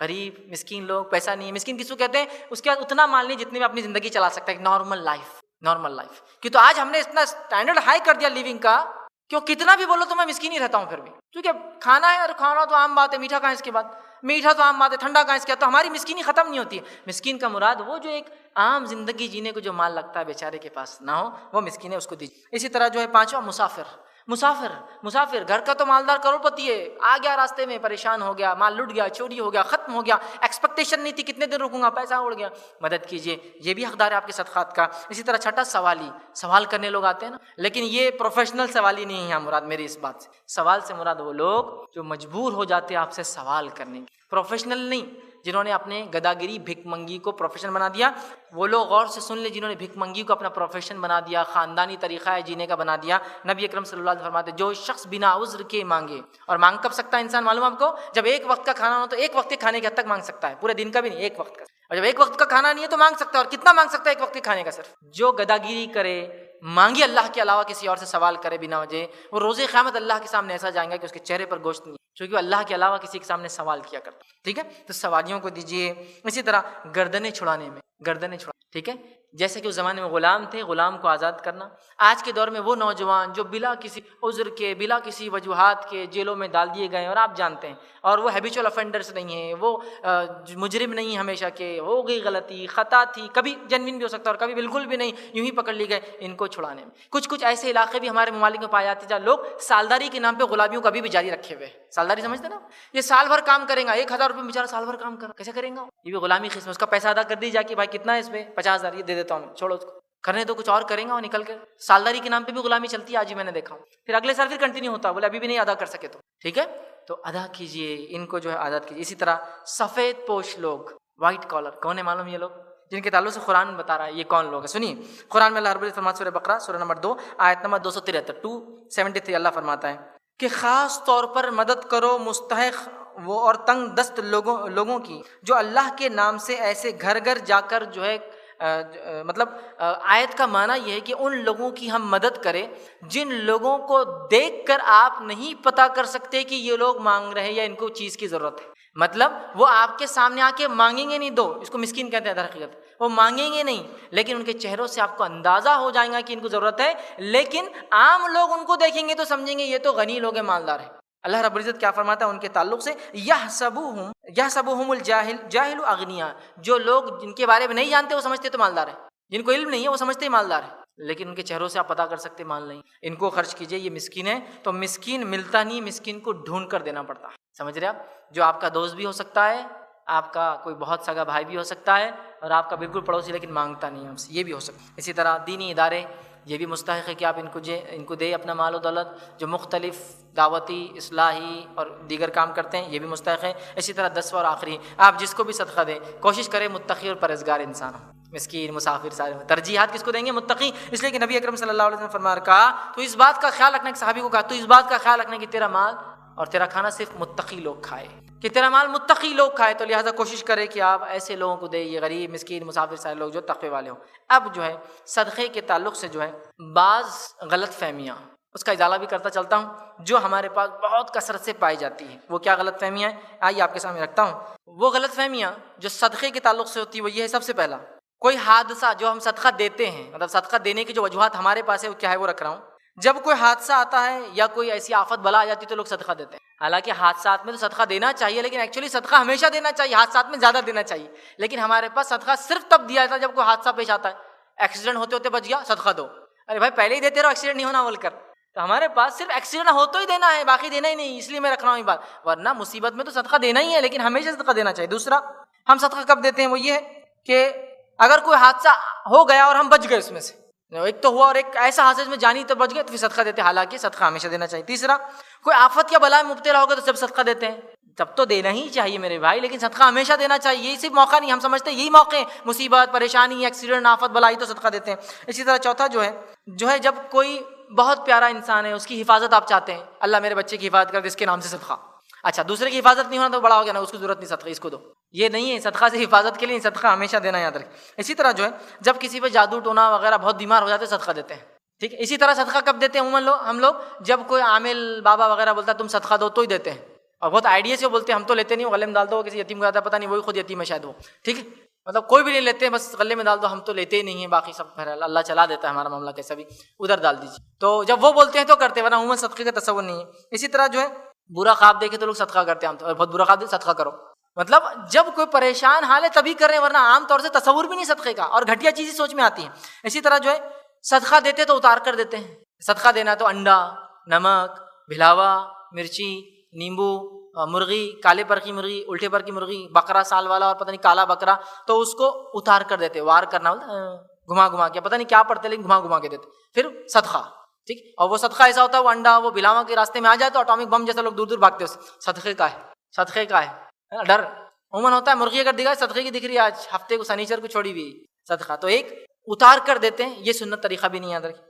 Speaker 1: غریب، مسکین لوگ، پیسہ نہیں ہے، مسکین کس کو کہتے ہیں؟ اس کے پاس اتنا مال نہیں جتنے میں اپنی زندگی چلا سکتا ہے، ایک نارمل لائف کی۔ تو آج ہم نے اتنا اسٹینڈرڈ ہائی کر دیا لیونگ کا کہ وہ کتنا بھی بولو تو میں مسکین ہی رہتا ہوں پھر بھی، کیونکہ کھانا ہے، اور کھانا تو عام بات ہے، میٹھا کھائیں اس کے بعد، میٹھا تو عام بات ہے، ٹھنڈا کھائیں اس کے بعد، تو ہماری مسکینی ختم نہیں ہوتی ہے۔ مسکین کا مراد وہ جو ایک عام زندگی جینے کو جو مال لگتا ہے بیچارے کے پاس نہ ہو، وہ مسکین ہے، اس کو دیجیے۔ اسی طرح جو ہے پانچواں مسافر، گھر کا تو مالدار کروڑپتی ہے، آ گیا راستے میں پریشان ہو گیا، مال لٹ گیا، چوری ہو گیا، ختم ہو گیا، ایکسپیکٹیشن نہیں تھی کتنے دن رکوں گا، پیسہ اڑ گیا، مدد کیجیے، یہ بھی حقدار ہے آپ کے صدقات کا۔ اسی طرح چھٹا سوال کرنے لوگ آتے ہیں نا، لیکن یہ پروفیشنل سوالی نہیں ہے یہاں مراد میری اس بات سے، سوال سے مراد وہ لوگ جو مجبور ہو جاتے ہیں آپ سے سوال کرنے کی، پروفیشنل نہیں جنہوں نے اپنے گداگری بھک منگی کو پروفیشن بنا دیا، وہ لوگ غور سے سن لیں جنہوں نے بھک منگی کو اپنا پروفیشن بنا دیا، خاندانی طریقہ ہے جینے کا بنا دیا۔ نبی اکرم صلی اللہ علیہ وسلم فرماتے جو شخص بنا عذر کے مانگے، اور مانگ کب سکتا ہے انسان معلوم آپ کو؟ جب ایک وقت کا کھانا ہو تو ایک وقت کے کھانے کے حد تک مانگ سکتا ہے، پورے دن کا بھی نہیں، ایک وقت کا، اور جب ایک وقت کا کھانا نہیں ہے تو مانگ سکتا ہے، اور کتنا مانگ سکتا ہے ایک وقت کے کھانے کا؟ صرف جو گداگیری کرے، مانگے اللہ کے علاوہ کسی اور سے سوال کرے بنا وجہ، وہ روز قیامت اللہ کے سامنے ایسا جائیں گا کہ اس کے چہرے پر گوشت نہیں، کیونکہ وہ اللہ کے علاوہ کسی کے سامنے سوال کیا کرتا. ٹھیک ہے، تو سوالیوں کو دیجیے. اسی طرح گردنیں چھڑانے میں، گردنیں چھڑا، ٹھیک ہے، جیسے کہ اس زمانے میں غلام تھے، غلام کو آزاد کرنا. آج کے دور میں وہ نوجوان جو بلا کسی عذر کے، بلا کسی وجوہات کے جیلوں میں ڈال دیے گئے، اور آپ جانتے ہیں، اور وہ ہیبیچول افینڈرس نہیں ہیں، وہ مجرم نہیں ہمیشہ کے، ہو گئی غلطی، خطا تھی، کبھی جنوین بھی ہو سکتا ہے اور کبھی بالکل بھی نہیں، یوں ہی پکڑ لی گئے. ان کو چھڑانے میں کچھ ایسے علاقے بھی ہمارے ممالک میں پائے جاتے ہیں جہاں لوگ سالداری کے نام پہ غلامیوں کو ابھی بھی جاری رکھے ہوئے. سالداری سمجھتے نا، یہ سال بھر کام کریں گا، 1000 روپے بیچارہ سال بھر کام کر کیسے کریں گا؟ یہ بھی غلامی قسم ہے. اس کا پیسہ ادا کر دی جا کہ بھائی کتنا ہے اس میں، 50,000 یہ دے دیتا ہوں، چھوڑو اس کو، کرنے تو کچھ اور کریں گا. اور نکل کے سالداری کے نام پہ بھی غلامی چلتی ہے، آج ہی میں نے دیکھا ہوں. پھر اگلے سال پھر کنٹینیو ہوتا ہے، بولے ابھی بھی نہیں ادا کر سکے تو ٹھیک ہے، تو ادا کیجئے، ان کو جو ہے عادت کیجیے. اسی طرح سفید پوش لوگ، وائٹ کالر، کون ہے معلوم؟ یہ لوگ جن کے تعلق سے قرآن بتا رہا ہے یہ کون لوگ ہیں. سنیے، قرآن میں اللہ رب العزت فرماتا ہے، سورہ بقرہ سورہ نمبر 2 آیت نمبر 273 اللہ فرماتا ہے کہ خاص طور پر مدد کرو مستحق وہ اور تنگ دست لوگوں کی جو اللہ کے نام سے ایسے گھر گھر جا کر جو ہے مطلب آیت کا معنی یہ ہے کہ ان لوگوں کی ہم مدد کریں جن لوگوں کو دیکھ کر آپ نہیں پتہ کر سکتے کہ یہ لوگ مانگ رہے ہیں یا ان کو چیز کی ضرورت ہے. مطلب وہ آپ کے سامنے آ کے مانگیں گے نہیں، دو، اس کو مسکین کہتے ہیں در حقیقت، وہ مانگیں گے نہیں، لیکن ان کے چہروں سے آپ کو اندازہ ہو جائے گا کہ ان کو ضرورت ہے. لیکن عام لوگ ان کو دیکھیں گے تو سمجھیں گے یہ تو غنی لوگ ہیں، مالدار ہیں. اللہ رب العزت کیا فرماتا ہے ان کے تعلق سے، یحسبهم الجاہل اغنیاء، جو لوگ جن کے بارے میں نہیں جانتے وہ سمجھتے تو مالدار ہیں، جن کو علم نہیں ہے وہ سمجھتے مالدار ہیں، لیکن ان کے چہروں سے آپ پتہ کر سکتے مال نہیں. ان کو خرچ کیجئے، یہ مسکین ہے. تو مسکین ملتا نہیں، مسکین کو ڈھونڈ کر دینا پڑتا ہے. سمجھ رہے آپ؟ جو آپ کا دوست بھی ہو سکتا ہے، آپ کا کوئی بہت سگا بھائی بھی ہو سکتا ہے، اور آپ کا بالکل پڑوسی لیکن مانگتا نہیں ہے آپ سے، یہ بھی ہو سکتا ہے. اسی طرح دینی ادارے، یہ بھی مستحق ہے کہ آپ ان کو دے اپنا مال و دولت، جو مختلف دعوتی، اصلاحی اور دیگر کام کرتے ہیں، یہ بھی مستحق ہے. اسی طرح 10واں اور آخری، آپ جس کو بھی صدقہ دیں کوشش کریں متقی اور پرہیزگار انسان ہو. مسکین، مسافر، سارے ترجیحات کس کو دیں گے؟ متقی. اس لیے کہ نبی اکرم صلی اللہ علیہ وسلم فرمایا، کہا تو اس بات کا خیال رکھنا، کہ صحابی کو کہا تو اس بات کا خیال رکھنا کہ تیرا مال اور تیرا کھانا صرف متقی لوگ کھائے، کہ تیرا مال متقی لوگ کھائے. تو لہٰذا کوشش کرے کہ آپ ایسے لوگوں کو دیں، یہ غریب، مسکین، مسافر، سارے لوگ جو تقوی والے ہوں. اب جو ہے صدقے کے تعلق سے جو ہے بعض غلط فہمیاں، اس کا ازالہ بھی کرتا چلتا ہوں، جو ہمارے پاس بہت کثرت سے پائی جاتی ہے. وہ کیا غلط فہمیاں ہیں؟ آئیے آپ کے سامنے رکھتا ہوں. وہ غلط فہمیاں جو صدقے کے تعلق سے ہوتی ہے وہ یہ ہے، سب سے پہلا، کوئی حادثہ جو ہم صدقہ دیتے ہیں، مطلب صدقہ دینے کی جو وجوہات ہمارے پاس ہے وہ کیا ہے وہ رکھ رہا ہوں. جب کوئی حادثہ آتا ہے یا کوئی ایسی آفت بلا آ جاتی ہے تو لوگ صدقہ دیتے ہیں. حالانکہ حادثات میں تو صدقہ دینا چاہیے، لیکن ایکچولی صدقہ ہمیشہ دینا چاہیے، حادثات میں زیادہ دینا چاہیے. لیکن ہمارے پاس صدقہ صرف تب دیا جاتا ہے جب کوئی حادثہ پیش آتا ہے. ایکسیڈنٹ ہوتے ہوتے بچ گیا، صدقہ دو. ارے بھائی پہلے ہی دیتے رہو، ایکسیڈنٹ نہیں ہونا بول کر. تو ہمارے پاس صرف ایکسیڈنٹ ہو تو ہی دینا ہے، باقی دینا ہی نہیں. اس لیے میں رکھ رہا ہوں یہ بات، ورنہ مصیبت میں تو صدقہ دینا ہی ہے، لیکن ہمیشہ صدقہ دینا چاہیے. دوسرا، ہم صدقہ کب دیتے ہیں وہ یہ ہے کہ اگر کوئی حادثہ ہو گیا اور ہم بچ گئے اس میں سے، ایک تو ہوا اور ایک ایسا حادثے میں جانی تو بچ گئے، تو پھر صدقہ دیتے ہیں. حالانکہ صدقہ ہمیشہ دینا چاہیے. تیسرا، کوئی آفت یا بلا میں مبتلا ہوگا تو جب صدقہ دیتے ہیں، تب تو دینا ہی چاہیے میرے بھائی، لیکن صدقہ ہمیشہ دینا چاہیے. یہی صرف موقع نہیں، ہم سمجھتے ہیں یہی موقع ہے، مصیبت، پریشانی، ایکسیڈنٹ، آفت، بلائی تو صدقہ دیتے ہیں. اسی طرح چوتھا جو ہے جب کوئی بہت پیارا انسان ہے، اس کی حفاظت آپ چاہتے ہیں، اللہ میرے بچے کی حفاظت کر دے، اس کے نام سے صدقہ. اچھا، دوسرے کی حفاظت نہیں ہونا تو بڑا ہو گیا نا، اس کو ضرورت نہیں صدقہ، اس کو دو. یہ نہیں ہے، صدقہ سے حفاظت کے لیے صدقہ ہمیشہ دینا یاد رکھیں. اسی طرح جو ہے جب کسی پہ جادو ٹونا وغیرہ بہت بیمار ہو جاتے ہیں صدقہ دیتے ہیں. ٹھیک ہے. اسی طرح صدقہ کب دیتے ہیں عموماً ہم لوگ جب کوئی عامل بابا وغیرہ بولتا ہے تم صدقہ دو تو ہی دیتے ہیں، اور بہت آئیڈیا سے بولتے ہیں ہم تو لیتے نہیں، غلے میں ڈال دو، کسی یتیم کو جاتا ہے پتہ نہیں وہی خود یتیم ہے شاید وہ. ٹھیک ہے، مطلب کوئی بھی نہیں لیتے ہیں، بس غلے میں ڈال دو، ہم تو لیتے ہی نہیں ہیں، باقی سب اللہ چلا دیتا ہے ہمارا معاملہ، کیسا بھی ادھر ڈال دیجیے. تو جب وہ بولتے ہیں تو کرتے ہیں، ورنہ عموماً صدقے کا تصور نہیں ہے. اسی طرح جو ہے برا خواب دیکھے تو لوگ صدقہ کرتے ہیں، بہت برا خواب دیکھے صدقہ کرو، مطلب جب کوئی پریشان حال ہے تبھی کر رہے ہیں، ورنہ عام طور سے تصور بھی نہیں صدقے کا، اور گھٹیا چیزیں سوچ میں آتی ہیں. اسی طرح جو ہے صدقہ دیتے تو اتار کر دیتے ہیں. صدقہ دینا تو انڈا، نمک، بھلاوا، مرچی، نیمبو، مرغی، کالے پر کی مرغی، الٹے پر کی مرغی، بکرا سال والا اور پتہ نہیں کالا بکرا، تو اس کو اتار کر دیتے. وار کرنا گھما گھما کے، پتہ نہیں کیا پڑھتے لیکن گھما گھما کے دیتے. پھر صدقہ، ٹھیک. اور وہ صدقہ ایسا ہوتا ہے، وہ انڈا وہ بھلاوا کے راستے میں آ جائے تو اٹامک بم جیسا لوگ دور دور بھاگتے ہیں. صدقے کا ہے، صدقے کا ہے، ڈر عموماً ہوتا ہے. مرغی اگر دکھا صدقے کی دکھ رہی ہے، آج ہفتے کو سنیچر کو چھوڑی ہوئی صدقہ، تو ایک اتار کر دیتے ہیں. یہ سنت طریقہ بھی نہیں یاد رکھیں.